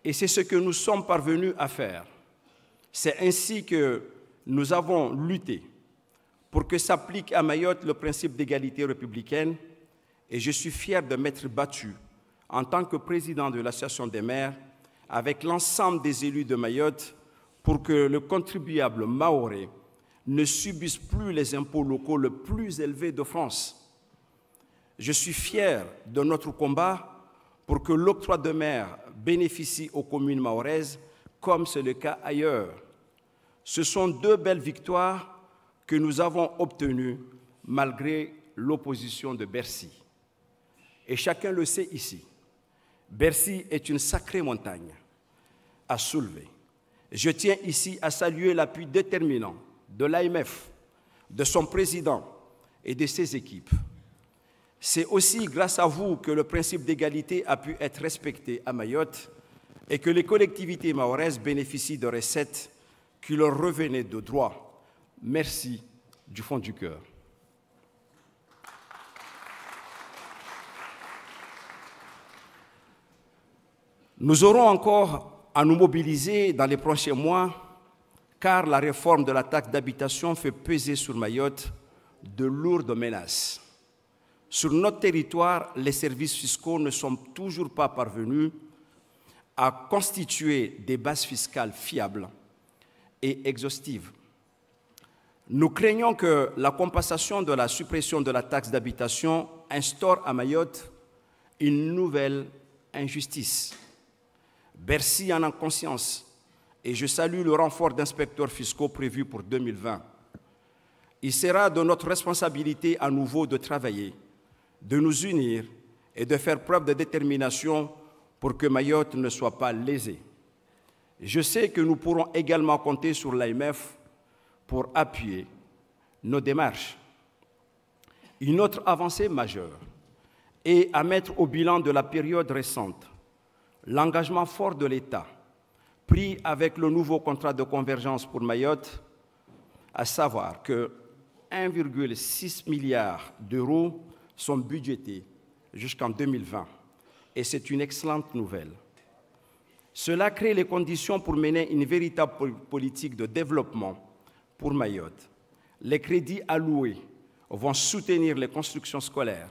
Et c'est ce que nous sommes parvenus à faire. C'est ainsi que nous avons lutté pour que s'applique à Mayotte le principe d'égalité républicaine, et je suis fier de m'être battu en tant que président de l'Association des maires avec l'ensemble des élus de Mayotte pour que le contribuable mahorais ne subisse plus les impôts locaux les plus élevés de France. Je suis fier de notre combat pour que l'octroi de mer bénéficie aux communes mahoraises, comme c'est le cas ailleurs. Ce sont deux belles victoires que nous avons obtenues malgré l'opposition de Bercy. Et chacun le sait ici, Bercy est une sacrée montagne à soulever. Je tiens ici à saluer l'appui déterminant de l'AMF, de son président et de ses équipes. C'est aussi grâce à vous que le principe d'égalité a pu être respecté à Mayotte et que les collectivités mahoraises bénéficient de recettes qui leur revenaient de droit. Merci du fond du cœur. Nous aurons encore à nous mobiliser dans les prochains mois, car la réforme de la taxe d'habitation fait peser sur Mayotte de lourdes menaces. Sur notre territoire, les services fiscaux ne sont toujours pas parvenus à constituer des bases fiscales fiables et exhaustives. Nous craignons que la compensation de la suppression de la taxe d'habitation instaure à Mayotte une nouvelle injustice. Bercy en a conscience et je salue le renfort d'inspecteurs fiscaux prévu pour 2020. Il sera de notre responsabilité à nouveau de travailler, de nous unir et de faire preuve de détermination pour que Mayotte ne soit pas lésée. Je sais que nous pourrons également compter sur l'AMF pour appuyer nos démarches. Une autre avancée majeure est à mettre au bilan de la période récente l'engagement fort de l'État pris avec le nouveau contrat de convergence pour Mayotte, à savoir que 1,6 milliard d'euros sont budgétés jusqu'en 2020. Et c'est une excellente nouvelle. Cela crée les conditions pour mener une véritable politique de développement pour Mayotte. Les crédits alloués vont soutenir les constructions scolaires,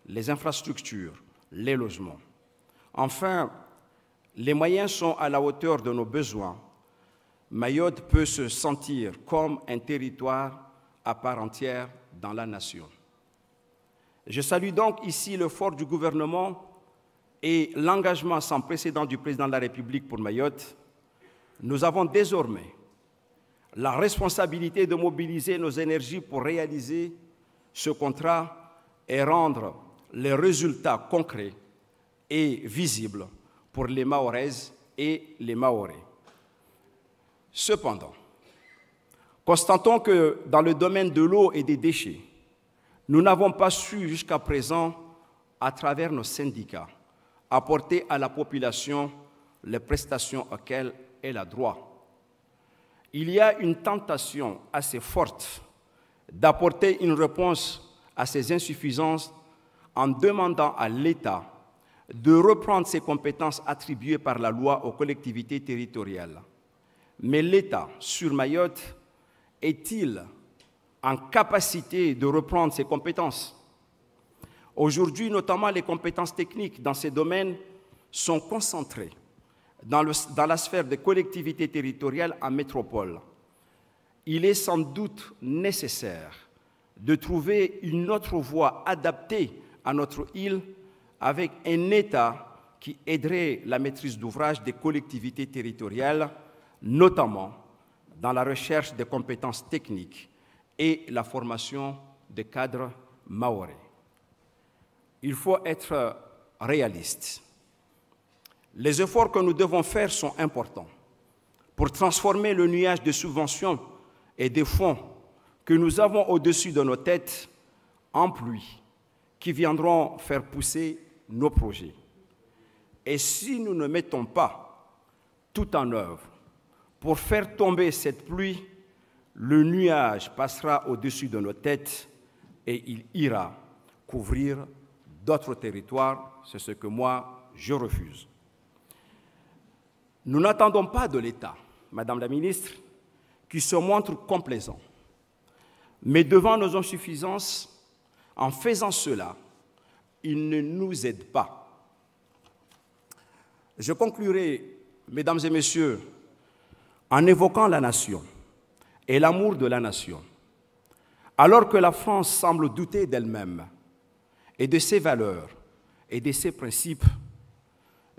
les infrastructures, les logements. Enfin, les moyens sont à la hauteur de nos besoins. Mayotte peut se sentir comme un territoire à part entière dans la nation. Je salue donc ici l'effort du gouvernement et l'engagement sans précédent du président de la République pour Mayotte. Nous avons désormais la responsabilité de mobiliser nos énergies pour réaliser ce contrat et rendre les résultats concrets et visibles pour les Mahoraises et les Mahorais. Cependant, constatons que dans le domaine de l'eau et des déchets, nous n'avons pas su jusqu'à présent, à travers nos syndicats, apporter à la population les prestations auxquelles elle a droit. Il y a une tentation assez forte d'apporter une réponse à ces insuffisances en demandant à l'État de reprendre ses compétences attribuées par la loi aux collectivités territoriales. Mais l'État, sur Mayotte, est-il en capacité de reprendre ses compétences? Aujourd'hui, notamment les compétences techniques dans ces domaines sont concentrées dans la sphère des collectivités territoriales en métropole. Il est sans doute nécessaire de trouver une autre voie adaptée à notre île avec un État qui aiderait la maîtrise d'ouvrage des collectivités territoriales, notamment dans la recherche des compétences techniques et la formation des cadres mahorais. Il faut être réaliste. Les efforts que nous devons faire sont importants pour transformer le nuage de subventions et de fonds que nous avons au-dessus de nos têtes en pluie qui viendront faire pousser nos projets. Et si nous ne mettons pas tout en œuvre pour faire tomber cette pluie, le nuage passera au-dessus de nos têtes et il ira couvrir d'autres territoires. C'est ce que moi, je refuse. Nous n'attendons pas de l'État, Madame la Ministre, qui se montre complaisant. Mais devant nos insuffisances, en faisant cela, il ne nous aide pas. Je conclurai, Mesdames et Messieurs, en évoquant la nation et l'amour de la nation. Alors que la France semble douter d'elle-même et de ses valeurs et de ses principes,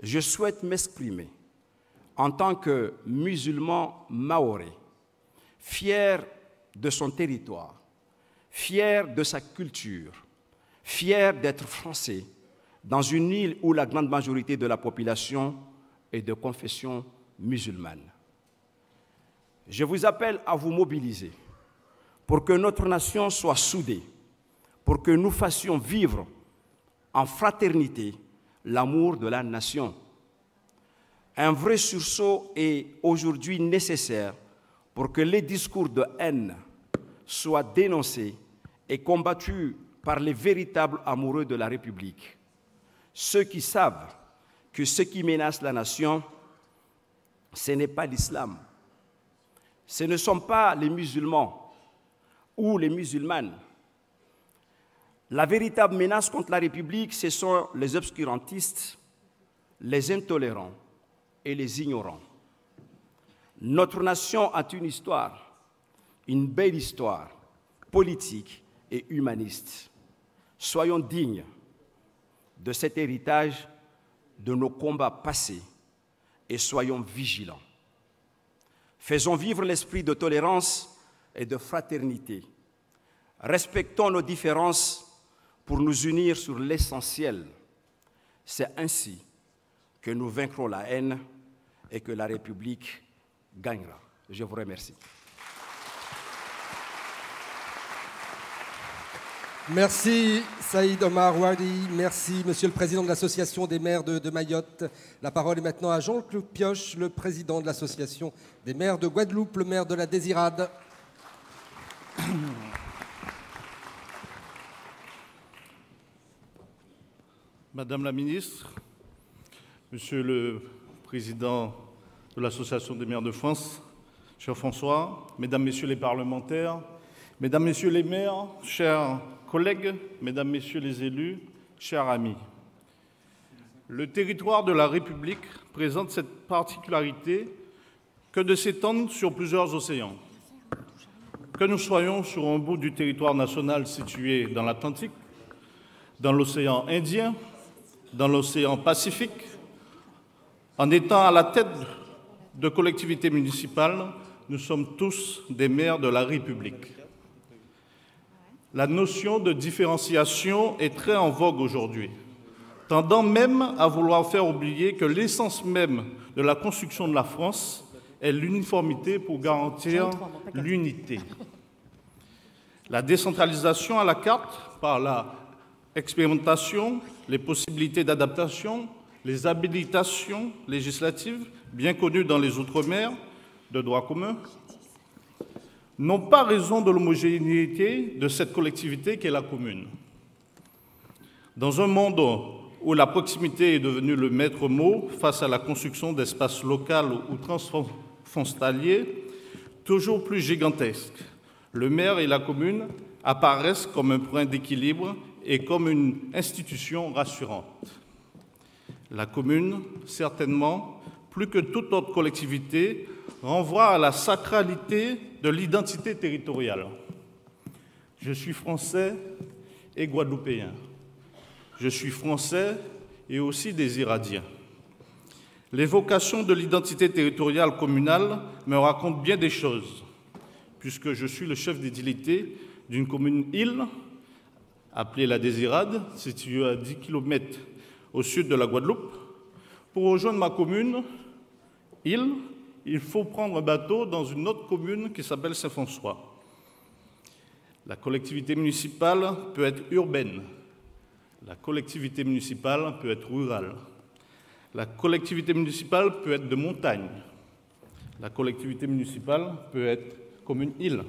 je souhaite m'exprimer en tant que musulman mahorais, fier de son territoire, fier de sa culture, fier d'être français dans une île où la grande majorité de la population est de confession musulmane. Je vous appelle à vous mobiliser pour que notre nation soit soudée, pour que nous fassions vivre en fraternité l'amour de la nation. Un vrai sursaut est aujourd'hui nécessaire pour que les discours de haine soient dénoncés et combattus par les véritables amoureux de la République. Ceux qui savent que ce qui menace la nation, ce n'est pas l'islam, ce ne sont pas les musulmans ou les musulmanes. La véritable menace contre la République, ce sont les obscurantistes, les intolérants et les ignorants. Notre nation a une histoire, une belle histoire, politique et humaniste. Soyons dignes de cet héritage de nos combats passés et soyons vigilants. Faisons vivre l'esprit de tolérance et de fraternité. Respectons nos différences pour nous unir sur l'essentiel. C'est ainsi que nous vaincrons la haine et que la République gagnera. Je vous remercie. Merci Saïd Omar Wali, merci Monsieur le Président de l'Association des maires de Mayotte. La parole est maintenant à Jean-Claude Pioche, le Président de l'Association des maires de Guadeloupe, le maire de la Désirade. Madame la Ministre, Monsieur le Président de l'Association des maires de France, cher François, Mesdames, Messieurs les parlementaires, Mesdames, Messieurs les maires, chers collègues, Mesdames, Messieurs les élus, chers amis. Le territoire de la République présente cette particularité que de s'étendre sur plusieurs océans. Que nous soyons sur un bout du territoire national situé dans l'Atlantique, dans l'océan Indien, dans l'océan Pacifique, en étant à la tête de collectivités municipales, nous sommes tous des maires de la République. La notion de différenciation est très en vogue aujourd'hui, tendant même à vouloir faire oublier que l'essence même de la construction de la France est l'uniformité pour garantir l'unité. La décentralisation à la carte par la expérimentation, les possibilités d'adaptation, les habilitations législatives, bien connues dans les Outre-mer de droit commun, n'ont pas raison de l'homogénéité de cette collectivité qu'est la commune. Dans un monde où la proximité est devenue le maître mot face à la construction d'espaces locaux ou transfrontaliers toujours plus gigantesques, le maire et la commune apparaissent comme un point d'équilibre et comme une institution rassurante. La commune, certainement, plus que toute autre collectivité, renvoie à la sacralité de l'identité territoriale. Je suis français et guadeloupéen. Je suis français et aussi des Iradiens. L'évocation de l'identité territoriale communale me raconte bien des choses, puisque je suis le chef d'édilité d'une commune-île appelée la Désirade, située à 10 km au sud de la Guadeloupe. Pour rejoindre ma commune, île, il faut prendre un bateau dans une autre commune qui s'appelle Saint-François. La collectivité municipale peut être urbaine. La collectivité municipale peut être rurale. La collectivité municipale peut être de montagne. La collectivité municipale peut être comme une île.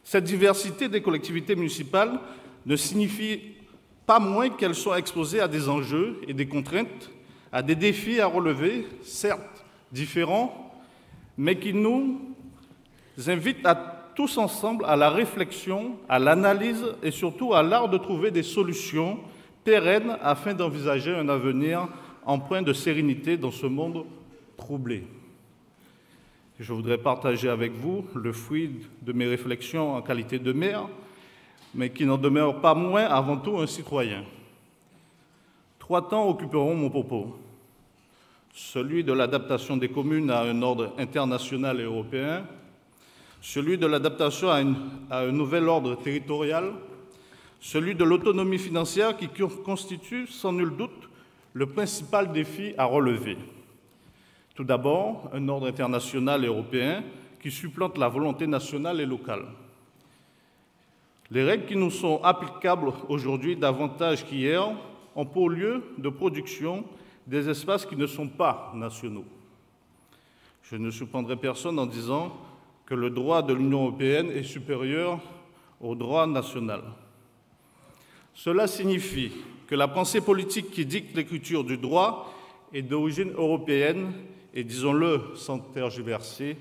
Cette diversité des collectivités municipales ne signifie pas moins qu'elles soient exposées à des enjeux et des contraintes, à des défis à relever, certes différents, mais qui nous invitent à tous ensemble à la réflexion, à l'analyse et surtout à l'art de trouver des solutions pérennes afin d'envisager un avenir empreint de sérénité dans ce monde troublé. Je voudrais partager avec vous le fruit de mes réflexions en qualité de maire, mais qui n'en demeure pas moins avant tout un citoyen. 3 temps occuperont mon propos. Celui de l'adaptation des communes à un ordre international et européen, celui de l'adaptation à un nouvel ordre territorial, celui de l'autonomie financière qui constitue sans nul doute le principal défi à relever. Tout d'abord, un ordre international et européen qui supplante la volonté nationale et locale. Les règles qui nous sont applicables aujourd'hui davantage qu'hier ont pour lieu de production des espaces qui ne sont pas nationaux. Je ne surprendrai personne en disant que le droit de l'Union européenne est supérieur au droit national. Cela signifie que la pensée politique qui dicte l'écriture du droit est d'origine européenne et, disons-le sans tergiverser,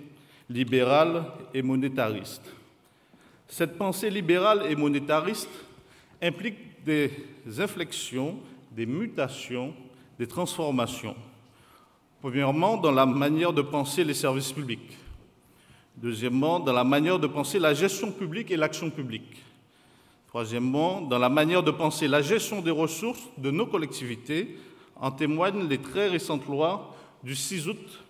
libérale et monétariste. Cette pensée libérale et monétariste implique des inflexions, des mutations, des transformations. Premièrement, dans la manière de penser les services publics. Deuxièmement, dans la manière de penser la gestion publique et l'action publique. Troisièmement, dans la manière de penser la gestion des ressources de nos collectivités, en témoignent les très récentes lois du 6 août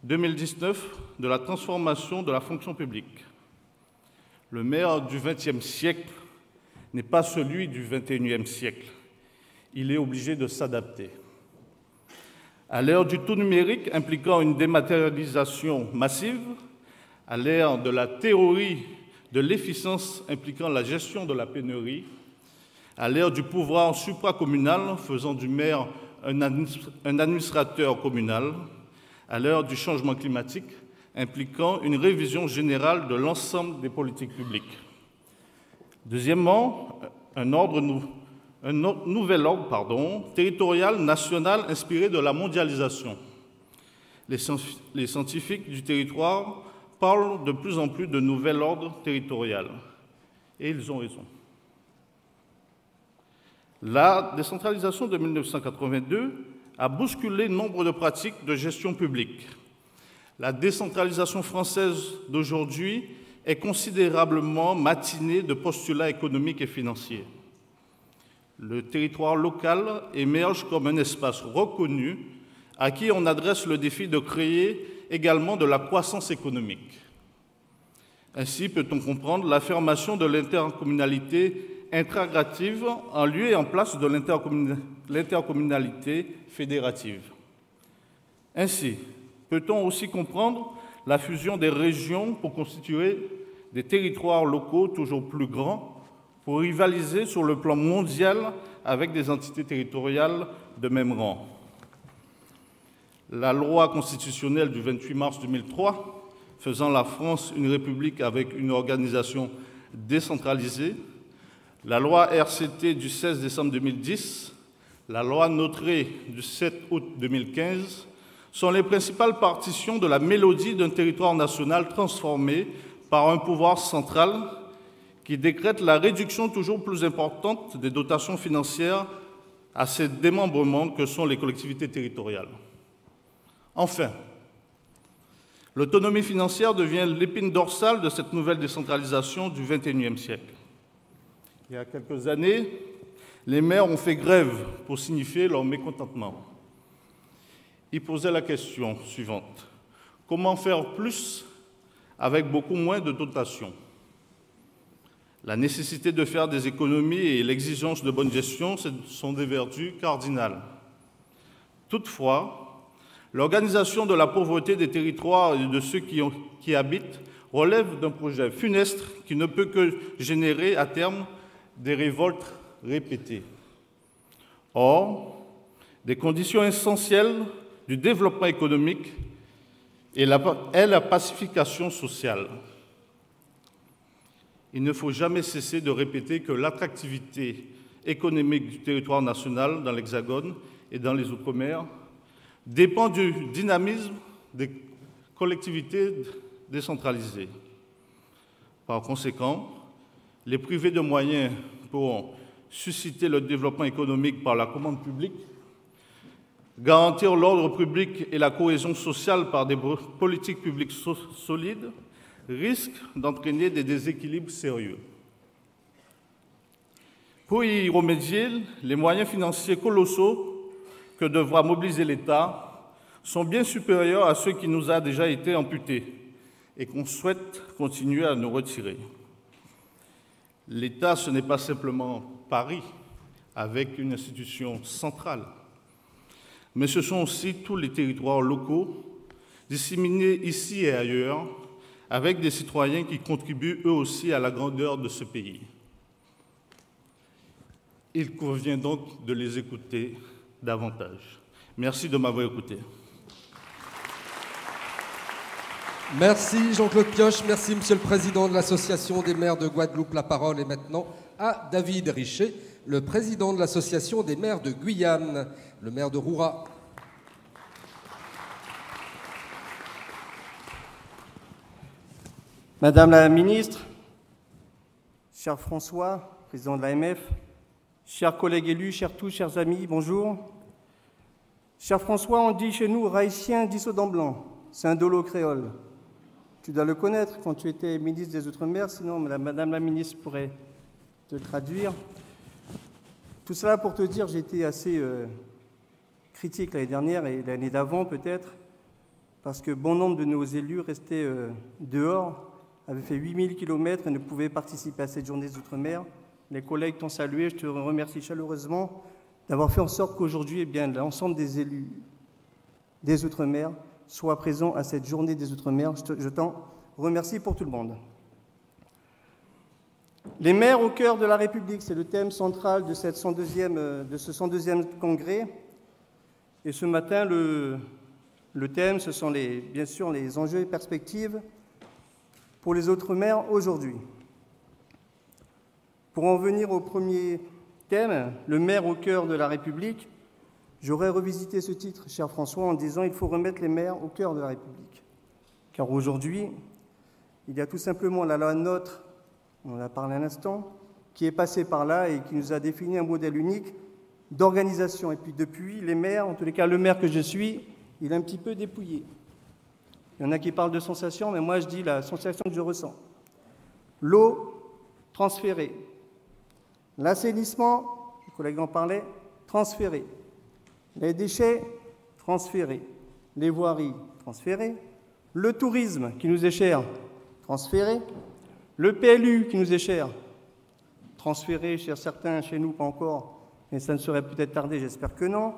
2019 de la transformation de la fonction publique. Le maire du XXe siècle n'est pas celui du XXIe siècle. Il est obligé de s'adapter. À l'ère du tout numérique impliquant une dématérialisation massive, à l'ère de la théorie de l'efficience impliquant la gestion de la pénurie, à l'ère du pouvoir supracommunal faisant du maire un administrateur communal, à l'heure du changement climatique impliquant une révision générale de l'ensemble des politiques publiques. Deuxièmement, un nouvel ordre territorial national inspiré de la mondialisation. Les scientifiques du territoire parlent de plus en plus de nouvel ordre territorial. Et ils ont raison. La décentralisation de 1982 a bousculé nombre de pratiques de gestion publique. La décentralisation française d'aujourd'hui est considérablement matinée de postulats économiques et financiers. Le territoire local émerge comme un espace reconnu à qui on adresse le défi de créer également de la croissance économique. Ainsi peut-on comprendre l'affirmation de l'intercommunalité intégrative en lieu et en place de l'intercommunalité fédérative. Ainsi, peut-on aussi comprendre la fusion des régions pour constituer des territoires locaux toujours plus grands, pour rivaliser sur le plan mondial avec des entités territoriales de même rang. La loi constitutionnelle du 28 mars 2003, faisant la France une république avec une organisation décentralisée, la loi RCT du 16 décembre 2010, la loi Notré du 7 août 2015 sont les principales partitions de la mélodie d'un territoire national transformé par un pouvoir central qui décrète la réduction toujours plus importante des dotations financières à ces démembrements que sont les collectivités territoriales. Enfin, l'autonomie financière devient l'épine dorsale de cette nouvelle décentralisation du XXIe siècle. Il y a quelques années, les maires ont fait grève pour signifier leur mécontentement. Ils posaient la question suivante: comment faire plus avec beaucoup moins de dotations? La nécessité de faire des économies et l'exigence de bonne gestion sont des vertus cardinales. Toutefois, l'organisation de la pauvreté des territoires et de ceux qui y habitent relève d'un projet funeste qui ne peut que générer à terme des révoltes répétées. Or, des conditions essentielles du développement économique est la pacification sociale. Il ne faut jamais cesser de répéter que l'attractivité économique du territoire national dans l'Hexagone et dans les Outre-mer dépend du dynamisme des collectivités décentralisées. Par conséquent, les privés de moyens pour susciter le développement économique par la commande publique, garantir l'ordre public et la cohésion sociale par des politiques publiques solides, risquent d'entraîner des déséquilibres sérieux. Pour y remédier, les moyens financiers colossaux que devra mobiliser l'État sont bien supérieurs à ceux qui nous a déjà été amputés et qu'on souhaite continuer à nous retirer. L'État, ce n'est pas simplement Paris, avec une institution centrale, mais ce sont aussi tous les territoires locaux, disséminés ici et ailleurs, avec des citoyens qui contribuent eux aussi à la grandeur de ce pays. Il convient donc de les écouter davantage. Merci de m'avoir écouté. Merci Jean-Claude Pioche, merci Monsieur le Président de l'Association des maires de Guadeloupe. La parole est maintenant à David Richer, le Président de l'Association des maires de Guyane, le maire de Roura. Madame la Ministre, cher François, Président de l'AMF, chers collègues élus, chers tous, chers amis, bonjour. Cher François, on dit chez nous « Haïtien dissoudant blanc », c'est un dolo créole. Tu dois le connaître quand tu étais ministre des Outre-mer, sinon Madame la Ministre pourrait te le traduire. Tout cela pour te dire, j'ai été assez critique l'année dernière et l'année d'avant peut-être, parce que bon nombre de nos élus restaient dehors, avaient fait 8000 km et ne pouvaient participer à cette journée des Outre-mer. Les collègues t'ont salué, je te remercie chaleureusement d'avoir fait en sorte qu'aujourd'hui, l'ensemble des élus des Outre-mer soient présents à cette journée des Outre-mer. Je t'en remercie pour tout le monde. Les maires au cœur de la République, c'est le thème central de, ce 102e congrès. Et ce matin, le thème, ce sont bien sûr les enjeux et perspectives pour les Outre-mer aujourd'hui. Pour en venir au premier thème, le maire au cœur de la République, j'aurais revisité ce titre, cher François, en disant « Il faut remettre les maires au cœur de la République ». Car aujourd'hui, il y a tout simplement la loi NOTRe, on en a parlé un instant, qui est passée par là et qui nous a défini un modèle unique d'organisation. Et puis depuis, les maires, en tous les cas le maire que je suis, il est un petit peu dépouillé. Il y en a qui parlent de sensation, mais moi je dis la sensation que je ressens. L'eau, transférée. L'assainissement, les collègues en parlaient, transféré. Les déchets, transférés. Les voiries, transférées. Le tourisme, qui nous est cher, transféré. Le PLU, qui nous est cher, transféré chez certains, chez nous pas encore, mais ça ne serait peut-être tardé, j'espère que non.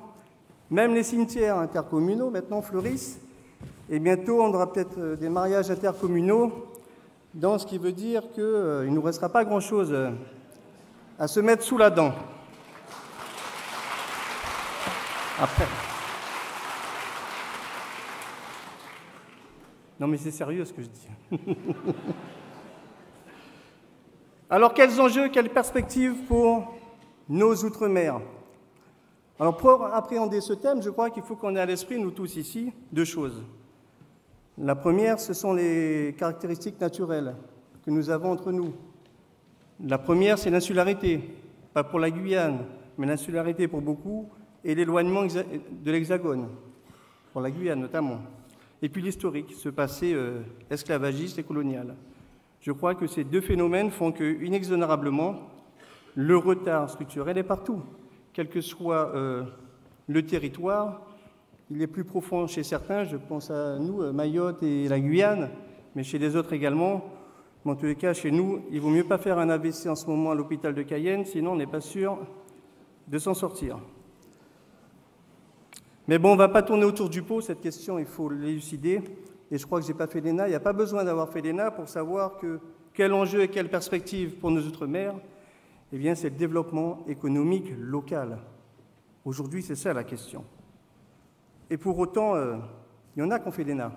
Même les cimetières intercommunaux, maintenant, fleurissent. Et bientôt, on aura peut-être des mariages intercommunaux, dans ce qui veut dire qu'il ne nous restera pas grand-chose à se mettre sous la dent. Après. Non, mais c'est sérieux ce que je dis. Alors, quels enjeux, quelles perspectives pour nos Outre-mer? Alors, pour appréhender ce thème, je crois qu'il faut qu'on ait à l'esprit, nous tous ici, deux choses. La première, ce sont les caractéristiques naturelles que nous avons entre nous. La première, c'est l'insularité, pas pour la Guyane, mais l'insularité pour beaucoup, et l'éloignement de l'Hexagone, pour la Guyane notamment. Et puis l'historique, ce passé esclavagiste et colonial. Je crois que ces deux phénomènes font que, inexorablement, le retard structurel est partout. Quel que soit le territoire, il est plus profond chez certains, je pense à nous, Mayotte et la Guyane, mais chez les autres également. Mais en tous les cas, chez nous, il ne vaut mieux pas faire un AVC en ce moment à l'hôpital de Cayenne, sinon on n'est pas sûr de s'en sortir. Mais bon, on ne va pas tourner autour du pot, cette question, il faut l'élucider. Et je crois que je n'ai pas fait l'ENA. Il n'y a pas besoin d'avoir fait l'ENA pour savoir que quel enjeu et quelle perspective pour nos Outre-mer, eh bien, c'est le développement économique local. Aujourd'hui, c'est ça la question. Et pour autant, il y en a qui ont fait l'ENA.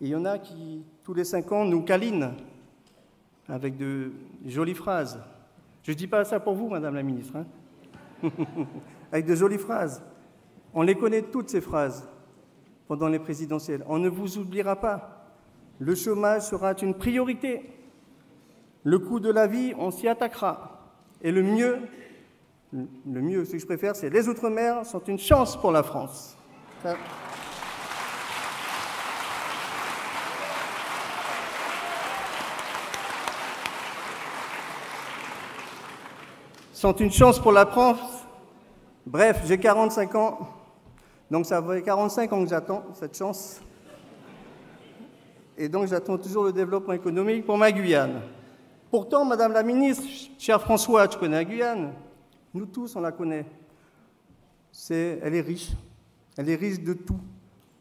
Et il y en a qui, tous les 5 ans, nous câlinent avec de jolies phrases. Je ne dis pas ça pour vous, Madame la Ministre, hein. Avec de jolies phrases. On les connaît toutes, ces phrases. pendant les présidentielles. On ne vous oubliera pas. Le chômage sera une priorité. Le coût de la vie, on s'y attaquera. Et le mieux, ce que je préfère, c'est les Outre-mer sont une chance pour la France. Ça... sont une chance pour la France. Bref, j'ai 45 ans, donc ça fait 45 ans que j'attends cette chance. Et donc j'attends toujours le développement économique pour ma Guyane. Pourtant, Madame la Ministre, cher François, tu connais la Guyane? Nous tous, on la connaît. Elle est riche de tout.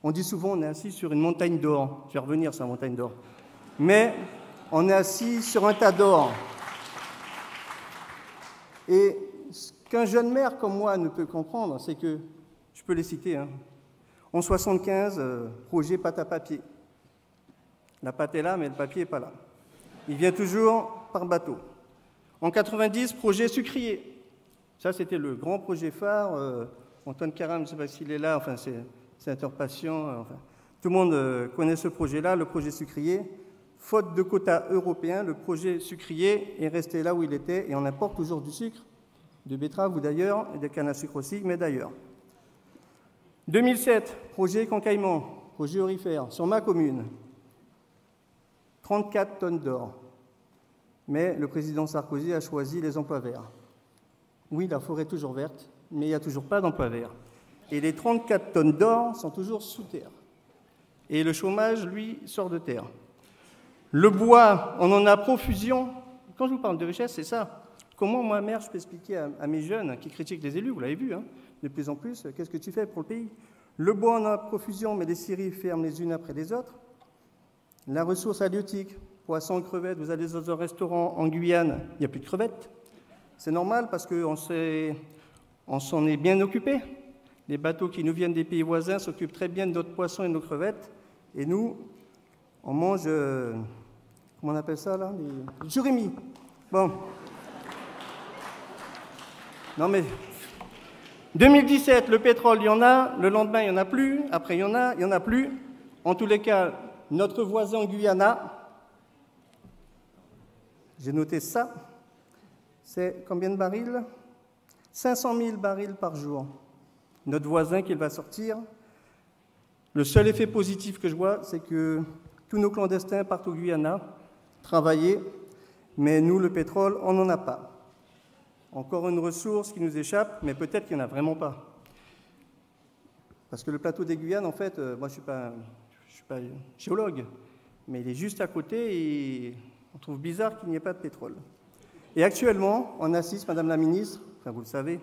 On dit souvent on est assis sur une montagne d'or. Je vais revenir sur la montagne d'or. Mais on est assis sur un tas d'or. Et ce qu'un jeune maire comme moi ne peut comprendre, c'est que, je peux les citer, hein, en 75, projet pâte à papier. La pâte est là, mais le papier n'est pas là. Il vient toujours par bateau. En 90, projet sucrier. Ça, c'était le grand projet phare. Antoine Karam, je ne sais pas s'il est là, enfin, c'est sénateur patient. Enfin, tout le monde connaît ce projet-là, le projet sucrier. Faute de quotas européens, le projet sucrier est resté là où il était et on importe toujours du sucre, de betterave ou d'ailleurs, et de canne à sucre aussi, mais d'ailleurs. 2007, projet Concaïman, projet aurifère, sur ma commune. 34 tonnes d'or. Mais le président Sarkozy a choisi les emplois verts. Oui, la forêt est toujours verte, mais il n'y a toujours pas d'emplois verts. Et les 34 tonnes d'or sont toujours sous terre. Et le chômage, lui, sort de terre. Le bois, on en a profusion. Quand je vous parle de richesse, c'est ça. Comment, moi, maire, je peux expliquer à mes jeunes qui critiquent les élus, vous l'avez vu, hein, de plus en plus, qu'est-ce que tu fais pour le pays? Le bois, on en a profusion, mais les scieries ferment les unes après les autres. La ressource halieutique, poissons, crevettes, vous allez dans un restaurant en Guyane, il n'y a plus de crevettes. C'est normal parce qu'on s'en est bien occupé. Les bateaux qui nous viennent des pays voisins s'occupent très bien de notre poisson et de nos crevettes. Et nous, on mange, comment on appelle ça là? Les jurémies. Bon. Non mais, 2017, le pétrole, il y en a, le lendemain, il n'y en a plus, après, il y en a plus. En tous les cas, notre voisin Guyana, j'ai noté ça, c'est combien de barils? 500 000 barils par jour. Notre voisin qui va sortir. Le seul effet positif que je vois, c'est que tous nos clandestins partent au Guyana travailler, mais nous, le pétrole, on n'en a pas. Encore une ressource qui nous échappe, mais peut-être qu'il n'y en a vraiment pas. Parce que le plateau des Guyanes, en fait, moi je suis pas géologue, mais il est juste à côté et on trouve bizarre qu'il n'y ait pas de pétrole. Et actuellement, on assiste, Madame la Ministre, enfin vous le savez,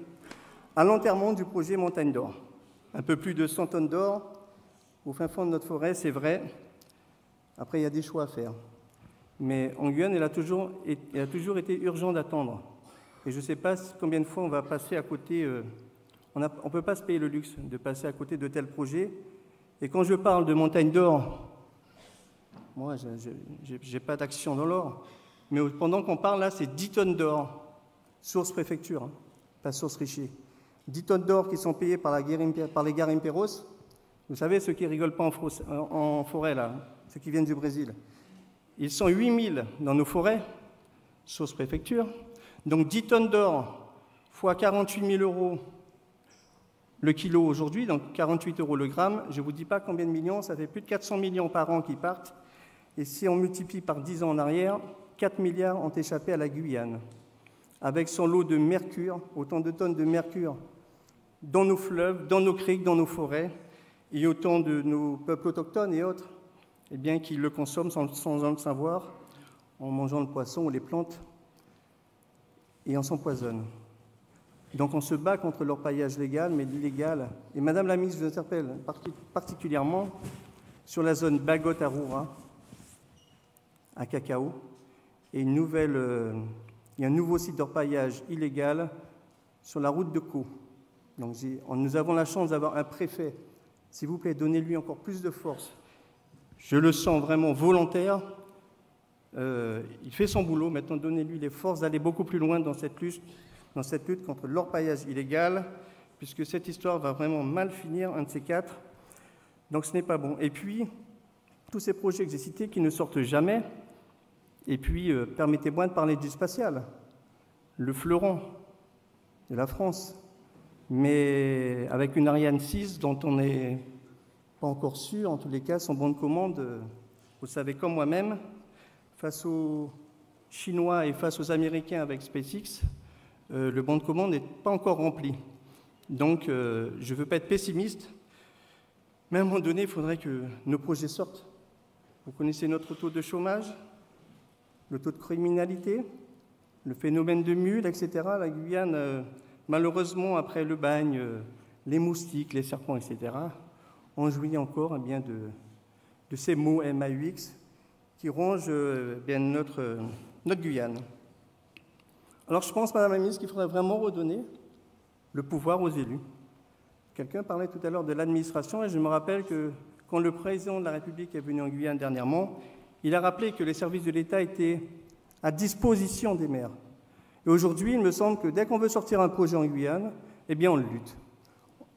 à l'enterrement du projet Montagne d'Or. Un peu plus de 100 tonnes d'or au fin fond de notre forêt, c'est vrai. Après, il y a des choix à faire. Mais en Guyane, il a toujours été urgent d'attendre. Et je ne sais pas combien de fois on va passer à côté. On ne peut pas se payer le luxe de passer à côté de tels projets. Et quand je parle de Montagne d'Or, moi, je n'ai pas d'action dans l'or. Mais pendant qu'on parle, là, c'est 10 tonnes d'or, source préfecture, hein, pas source Richer. 10 tonnes d'or qui sont payées par les garimperos. Vous savez, ceux qui ne rigolent pas en forêt, là, ceux qui viennent du Brésil. Ils sont 8000 dans nos forêts, source préfecture. Donc 10 tonnes d'or fois 48 000 € le kilo aujourd'hui, donc 48 € le gramme. Je ne vous dis pas combien de millions, ça fait plus de 400 millions par an qui partent. Et si on multiplie par 10 ans en arrière, 4 milliards ont échappé à la Guyane, avec son lot de mercure, autant de tonnes de mercure dans nos fleuves, dans nos criques, dans nos forêts, et autant de nos peuples autochtones et autres, eh bien, qui le consomment sans le savoir, en mangeant le poisson ou les plantes, et on s'empoisonne. Donc on se bat contre l'orpaillage légal, mais l'illégal. Et Madame la Ministre, je vous interpelle particulièrement sur la zone Bagot-Aroura, à Cacao, et il y a un nouveau site d'orpaillage illégal sur la route de Caux. Donc nous avons la chance d'avoir un préfet. S'il vous plaît, donnez-lui encore plus de force. Je le sens vraiment volontaire. Il fait son boulot. Maintenant, donnez-lui les forces d'aller beaucoup plus loin dans cette lutte contre l'orpaillage illégal, puisque cette histoire va vraiment mal finir, un de ces quatre. Donc ce n'est pas bon. Et puis, tous ces projets que j'ai cités qui ne sortent jamais. Et puis, permettez-moi de parler du spatial, le fleuron de la France, mais avec une Ariane 6 dont on n'est pas encore sûr, en tous les cas, son bon de commande, vous savez comme moi-même, face aux Chinois et face aux Américains avec SpaceX, le bon de commande n'est pas encore rempli. Donc, je ne veux pas être pessimiste, mais à un moment donné, il faudrait que nos projets sortent. Vous connaissez notre taux de chômage, le taux de criminalité, le phénomène de mule, etc. La Guyane, malheureusement, après le bagne, les moustiques, les serpents, etc., on jouit encore bien de ces mots MAUX qui rongent bien notre Guyane. Alors je pense, Madame la Ministre, qu'il faudrait vraiment redonner le pouvoir aux élus. Quelqu'un parlait tout à l'heure de l'administration et je me rappelle que quand le président de la République est venu en Guyane dernièrement, il a rappelé que les services de l'État étaient à disposition des maires. Et aujourd'hui, il me semble que dès qu'on veut sortir un projet en Guyane, eh bien on lutte.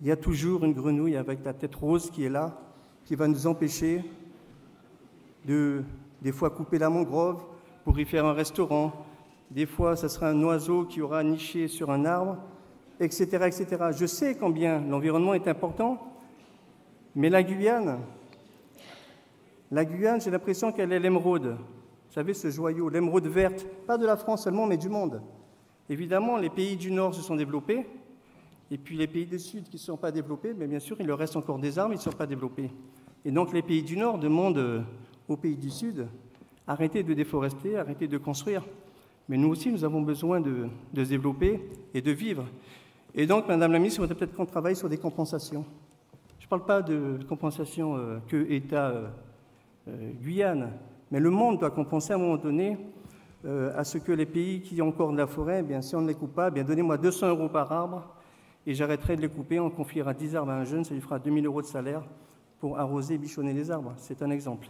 Il y a toujours une grenouille avec la tête rose qui est là, qui va nous empêcher de, des fois, couper la mangrove pour y faire un restaurant. Des fois, ce sera un oiseau qui aura niché sur un arbre, etc., etc. Je sais combien l'environnement est important, mais la Guyane, j'ai l'impression qu'elle est l'émeraude. Vous savez, ce joyau, l'émeraude verte, pas de la France seulement, mais du monde. Évidemment, les pays du Nord se sont développés, et puis les pays du Sud qui ne sont pas développés, mais bien sûr, il leur reste encore des arbres, ils ne sont pas développés. Et donc, les pays du Nord demandent aux pays du Sud, arrêtez de déforester, arrêtez de construire. Mais nous aussi, nous avons besoin de se développer et de vivre. Et donc, Madame la Ministre, il faudrait peut-être qu'on travaille sur des compensations. Je ne parle pas de compensation que État Guyane, mais le monde doit compenser à un moment donné à ce que les pays qui ont encore de la forêt, eh bien, si on ne les coupe pas, eh bien, donnez-moi 200 € par arbre et j'arrêterai de les couper, on confiera 10 arbres à un jeune, ça lui fera 2000 € de salaire pour arroser et bichonner les arbres. C'est un exemple.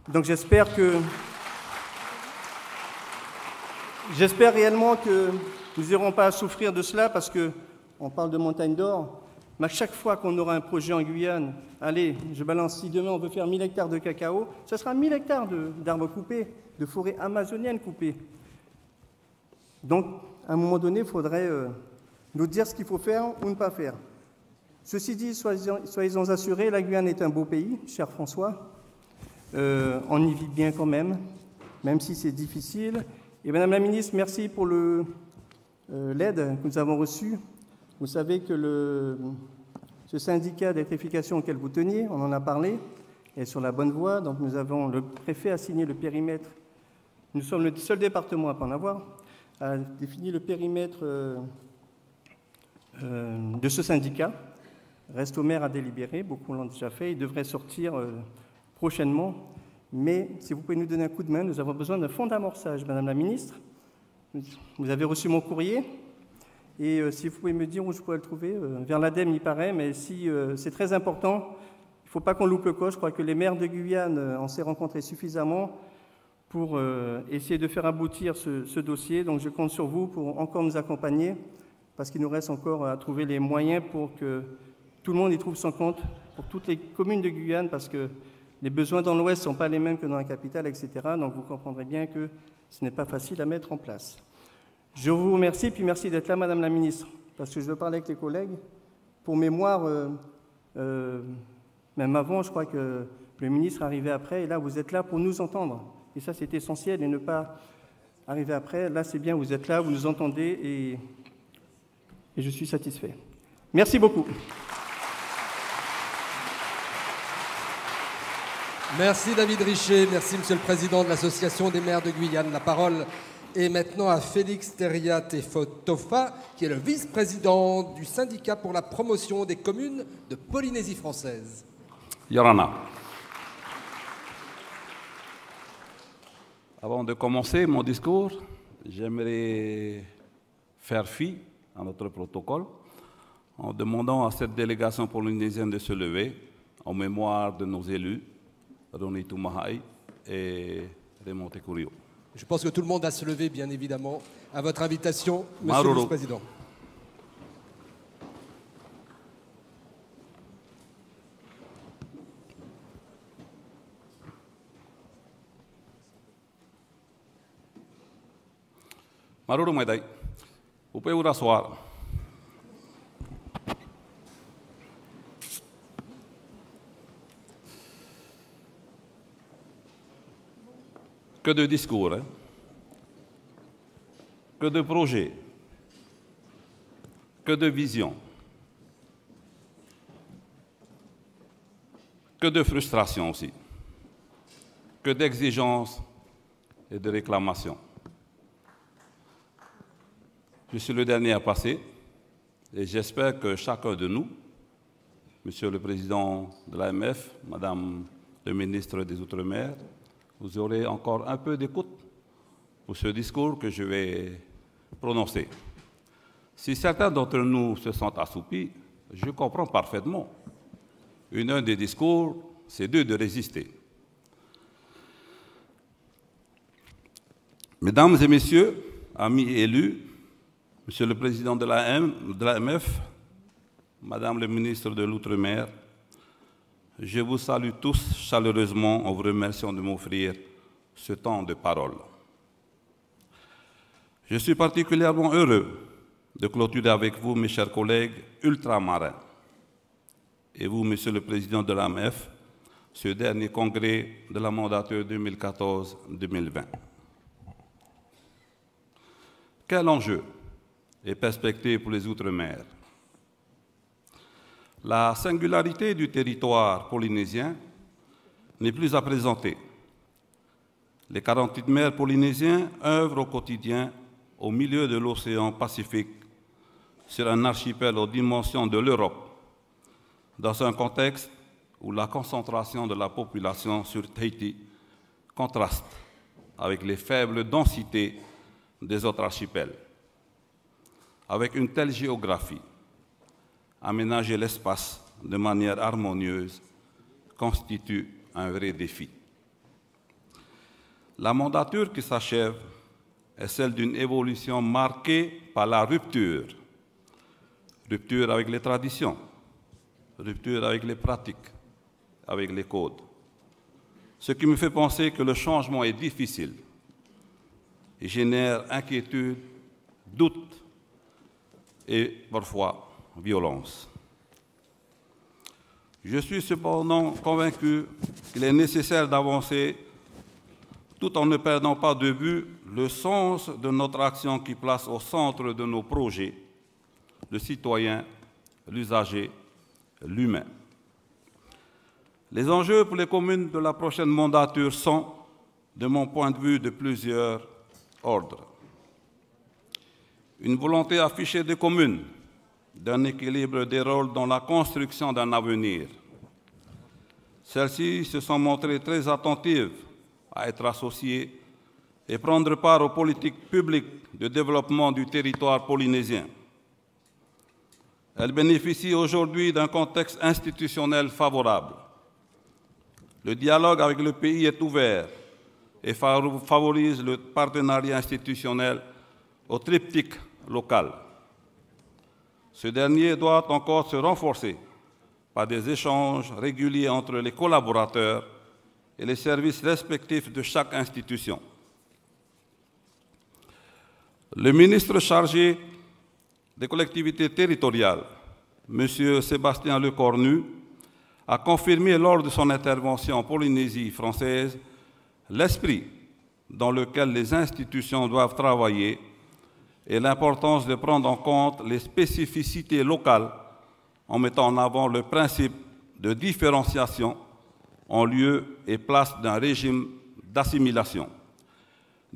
Donc j'espère réellement que nous n'aurons pas à souffrir de cela parce qu'on parle de montagne d'or, mais à chaque fois qu'on aura un projet en Guyane, allez, je balance, si demain on veut faire 1000 hectares de cacao, ce sera 1000 hectares d'arbres coupés, de forêts amazoniennes coupées. Donc, à un moment donné, il faudrait nous dire ce qu'il faut faire ou ne pas faire. Ceci dit, soyez-en assurés, la Guyane est un beau pays, cher François. On y vit bien quand même si c'est difficile. Et Madame la Ministre, merci pour l'aide que nous avons reçue. Vous savez que ce syndicat d'électrification auquel vous teniez, on en a parlé, est sur la bonne voie. Donc le préfet a signé le périmètre. Nous sommes le seul département à ne pas en avoir, a défini le périmètre de ce syndicat. Reste au maire à délibérer, beaucoup l'ont déjà fait. Il devrait sortir prochainement. Mais si vous pouvez nous donner un coup de main, nous avons besoin d'un fonds d'amorçage, Madame la Ministre. Vous avez reçu mon courrier. Et si vous pouvez me dire où je pourrais le trouver, vers l'ADEME, il paraît, mais si c'est très important, il ne faut pas qu'on loupe le coche. Je crois que les maires de Guyane en s'est rencontrés suffisamment pour essayer de faire aboutir ce dossier. Donc je compte sur vous pour encore nous accompagner, parce qu'il nous reste encore à trouver les moyens pour que tout le monde y trouve son compte, pour toutes les communes de Guyane, parce que les besoins dans l'Ouest ne sont pas les mêmes que dans la capitale, etc. Donc vous comprendrez bien que ce n'est pas facile à mettre en place. Je vous remercie, puis merci d'être là, Madame la Ministre, parce que je veux parler avec les collègues. Pour mémoire, même avant, je crois que le ministre arrivait après, et là, vous êtes là pour nous entendre. Et ça, c'est essentiel, et ne pas arriver après. Là, c'est bien, vous êtes là, vous nous entendez, et je suis satisfait. Merci beaucoup. Merci David Richer, merci Monsieur le Président de l'Association des maires de Guyane. La parole est maintenant à Félix Teriat-Tofa, qui est le vice-président du syndicat pour la promotion des communes de Polynésie française. Yorana. Avant de commencer mon discours, j'aimerais faire fi à notre protocole en demandant à cette délégation polynésienne de se lever en mémoire de nos élus, Roni Tumahaï et Raymond Tekurio. Je pense que tout le monde a se levé, bien évidemment, à votre invitation, Monsieur le Vice-président. Maruru Maidai, vous pouvez vous rasseoir. Que de discours, hein? Que de projets, que de visions, que de frustration aussi, que d'exigences et de réclamations. Je suis le dernier à passer et j'espère que chacun de nous, Monsieur le Président de l'AMF, Madame le Ministre des Outre-mer, vous aurez encore un peu d'écoute pour ce discours que je vais prononcer. Si certains d'entre nous se sentent assoupis, je comprends parfaitement. Un des discours, c'est de résister. Mesdames et messieurs, amis élus, Monsieur le Président de l'AMF, Madame le Ministre de l'Outre-mer, je vous salue tous chaleureusement en vous remerciant de m'offrir ce temps de parole. Je suis particulièrement heureux de clôturer avec vous, mes chers collègues ultramarins, et vous, Monsieur le Président de l'AMF, ce dernier congrès de la mandature 2014-2020. Quel enjeu et perspective pour les Outre-mer? La singularité du territoire polynésien n'est plus à présenter. Les 48 maires polynésiens œuvrent au quotidien au milieu de l'océan Pacifique, sur un archipel aux dimensions de l'Europe, dans un contexte où la concentration de la population sur Tahiti contraste avec les faibles densités des autres archipels. Avec une telle géographie, aménager l'espace de manière harmonieuse constitue un vrai défi. La mandature qui s'achève est celle d'une évolution marquée par la rupture. Rupture avec les traditions, rupture avec les pratiques, avec les codes. Ce qui me fait penser que le changement est difficile et génère inquiétude, doute et parfois violence. Je suis cependant convaincu qu'il est nécessaire d'avancer tout en ne perdant pas de vue le sens de notre action qui place au centre de nos projets le citoyen, l'usager, l'humain. Les enjeux pour les communes de la prochaine mandature sont, de mon point de vue, de plusieurs ordres. Une volonté affichée des communes d'un équilibre des rôles dans la construction d'un avenir. Celles-ci se sont montrées très attentives à être associées et prendre part aux politiques publiques de développement du territoire polynésien. Elles bénéficient aujourd'hui d'un contexte institutionnel favorable. Le dialogue avec le pays est ouvert et favorise le partenariat institutionnel au triptyque local. Ce dernier doit encore se renforcer par des échanges réguliers entre les collaborateurs et les services respectifs de chaque institution. Le ministre chargé des collectivités territoriales, M. Sébastien Lecornu, a confirmé lors de son intervention en Polynésie française l'esprit dans lequel les institutions doivent travailler et l'importance de prendre en compte les spécificités locales en mettant en avant le principe de différenciation en lieu et place d'un régime d'assimilation.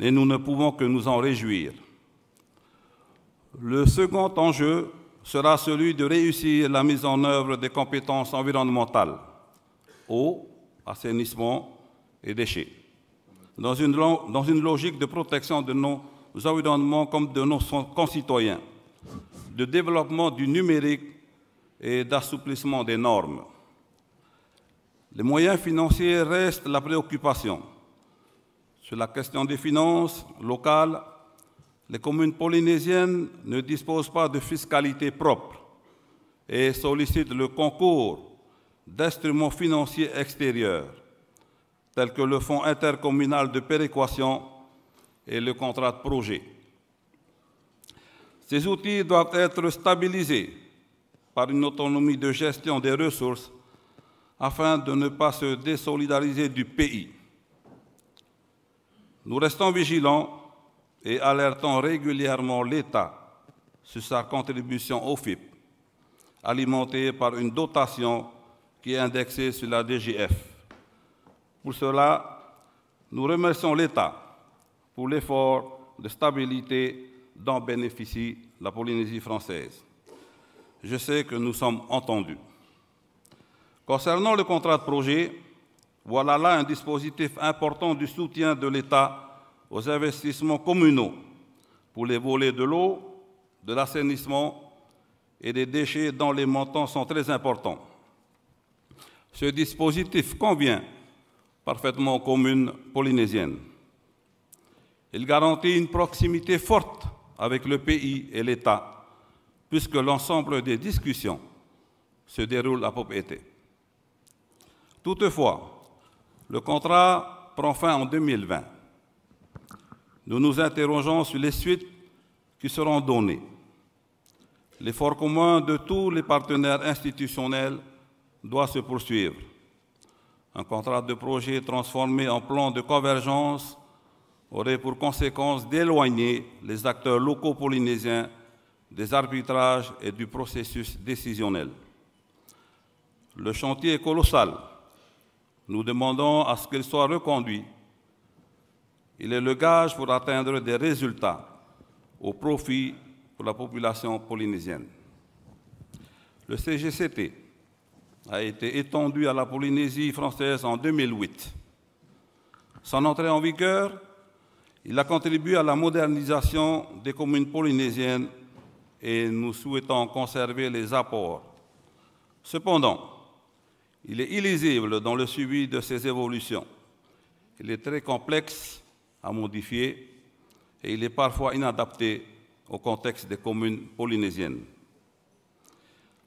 Et nous ne pouvons que nous en réjouir. Le second enjeu sera celui de réussir la mise en œuvre des compétences environnementales, eau, assainissement et déchets, dans une logique de protection de nos environnements comme de nos concitoyens, de développement du numérique et d'assouplissement des normes. Les moyens financiers restent la préoccupation. Sur la question des finances locales, les communes polynésiennes ne disposent pas de fiscalité propre et sollicitent le concours d'instruments financiers extérieurs, tels que le Fonds intercommunal de péréquation et le contrat de projet. Ces outils doivent être stabilisés par une autonomie de gestion des ressources afin de ne pas se désolidariser du pays. Nous restons vigilants et alertons régulièrement l'État sur sa contribution au FIP, alimentée par une dotation qui est indexée sur la DGF. Pour cela, nous remercions l'État pour l'effort de stabilité dont bénéficie la Polynésie française. Je sais que nous sommes entendus. Concernant le contrat de projet, voilà là un dispositif important du soutien de l'État aux investissements communaux pour les volets de l'eau, de l'assainissement et des déchets dont les montants sont très importants. Ce dispositif convient parfaitement aux communes polynésiennes. Il garantit une proximité forte avec le pays et l'État, puisque l'ensemble des discussions se déroulent à propriété. Toutefois, le contrat prend fin en 2020. Nous nous interrogeons sur les suites qui seront données. L'effort commun de tous les partenaires institutionnels doit se poursuivre. Un contrat de projet transformé en plan de convergence aurait pour conséquence d'éloigner les acteurs locaux polynésiens des arbitrages et du processus décisionnel. Le chantier est colossal. Nous demandons à ce qu'il soit reconduit. Il est le gage pour atteindre des résultats au profit pour la population polynésienne. Le CGCT a été étendu à la Polynésie française en 2008. Son entrée en vigueur, il a contribué à la modernisation des communes polynésiennes et nous souhaitons conserver les apports. Cependant, il est illisible dans le suivi de ces évolutions. Il est très complexe à modifier et il est parfois inadapté au contexte des communes polynésiennes.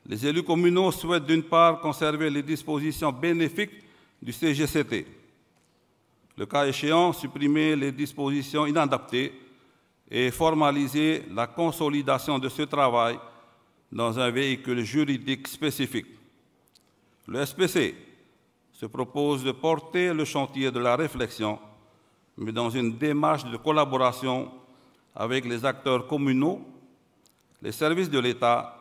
Les élus communaux souhaitent d'une part conserver les dispositions bénéfiques du CGCT. Le cas échéant, supprimer les dispositions inadaptées et formaliser la consolidation de ce travail dans un véhicule juridique spécifique. Le SPC se propose de porter le chantier de la réflexion, mais dans une démarche de collaboration avec les acteurs communaux, les services de l'État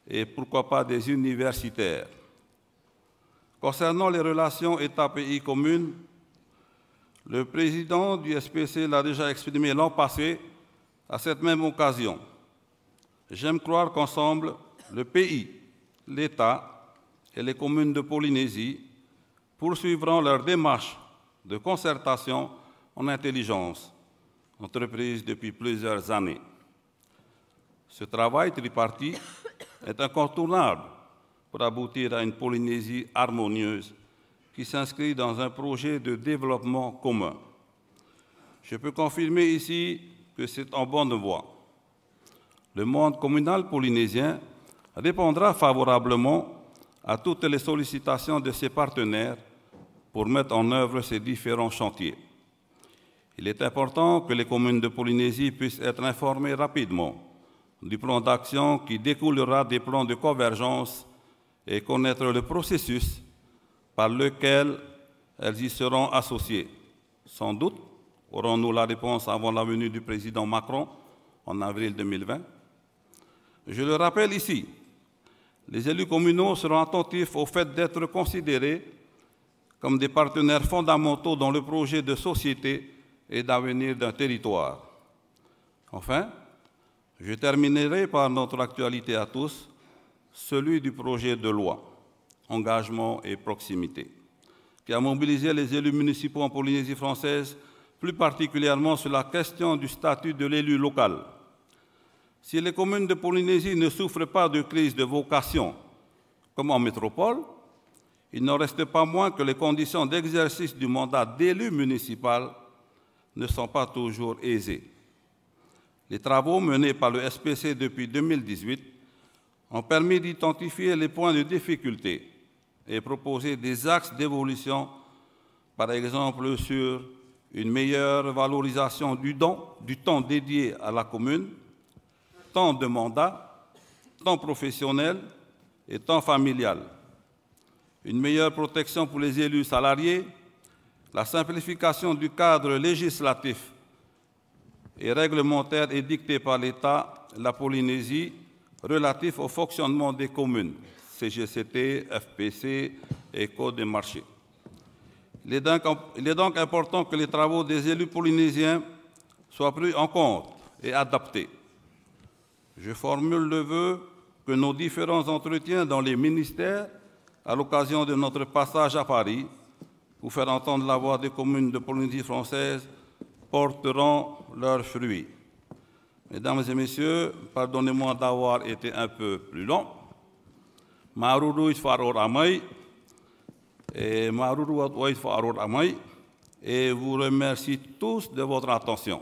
et pourquoi pas des universitaires. Concernant les relations État-pays communes, le président du SPC l'a déjà exprimé l'an passé à cette même occasion. J'aime croire qu'ensemble, le pays, l'État et les communes de Polynésie poursuivront leur démarche de concertation en intelligence, entreprise depuis plusieurs années. Ce travail tripartite est incontournable pour aboutir à une Polynésie harmonieuse qui s'inscrit dans un projet de développement commun. Je peux confirmer ici que c'est en bonne voie. Le monde communal polynésien répondra favorablement à toutes les sollicitations de ses partenaires pour mettre en œuvre ces différents chantiers. Il est important que les communes de Polynésie puissent être informées rapidement du plan d'action qui découlera des plans de convergence et connaître le processus par lequel elles y seront associées. Sans doute aurons-nous la réponse avant la venue du président Macron en avril 2020. Je le rappelle ici, les élus communaux seront attentifs au fait d'être considérés comme des partenaires fondamentaux dans le projet de société et d'avenir d'un territoire. Enfin, je terminerai par notre actualité à tous, celui du projet de loi, engagement et proximité, qui a mobilisé les élus municipaux en Polynésie française, plus particulièrement sur la question du statut de l'élu local. Si les communes de Polynésie ne souffrent pas de crise de vocation, comme en métropole, il n'en reste pas moins que les conditions d'exercice du mandat d'élu municipal ne sont pas toujours aisées. Les travaux menés par le SPC depuis 2018 ont permis d'identifier les points de difficulté et proposer des axes d'évolution, par exemple sur une meilleure valorisation du temps dédié à la commune, tant de mandat, tant professionnel et tant familial. Une meilleure protection pour les élus salariés, la simplification du cadre législatif et réglementaire édicté par l'État, la Polynésie, relatif au fonctionnement des communes, CGCT, FPC et Code des marchés. Il est donc important que les travaux des élus polynésiens soient pris en compte et adaptés. Je formule le vœu que nos différents entretiens dans les ministères, à l'occasion de notre passage à Paris, pour faire entendre la voix des communes de Polynésie française, porteront leurs fruits. Mesdames et messieurs, pardonnez-moi d'avoir été un peu plus long. Maruru faror amai et maruru faror amai et vous remercie tous de votre attention.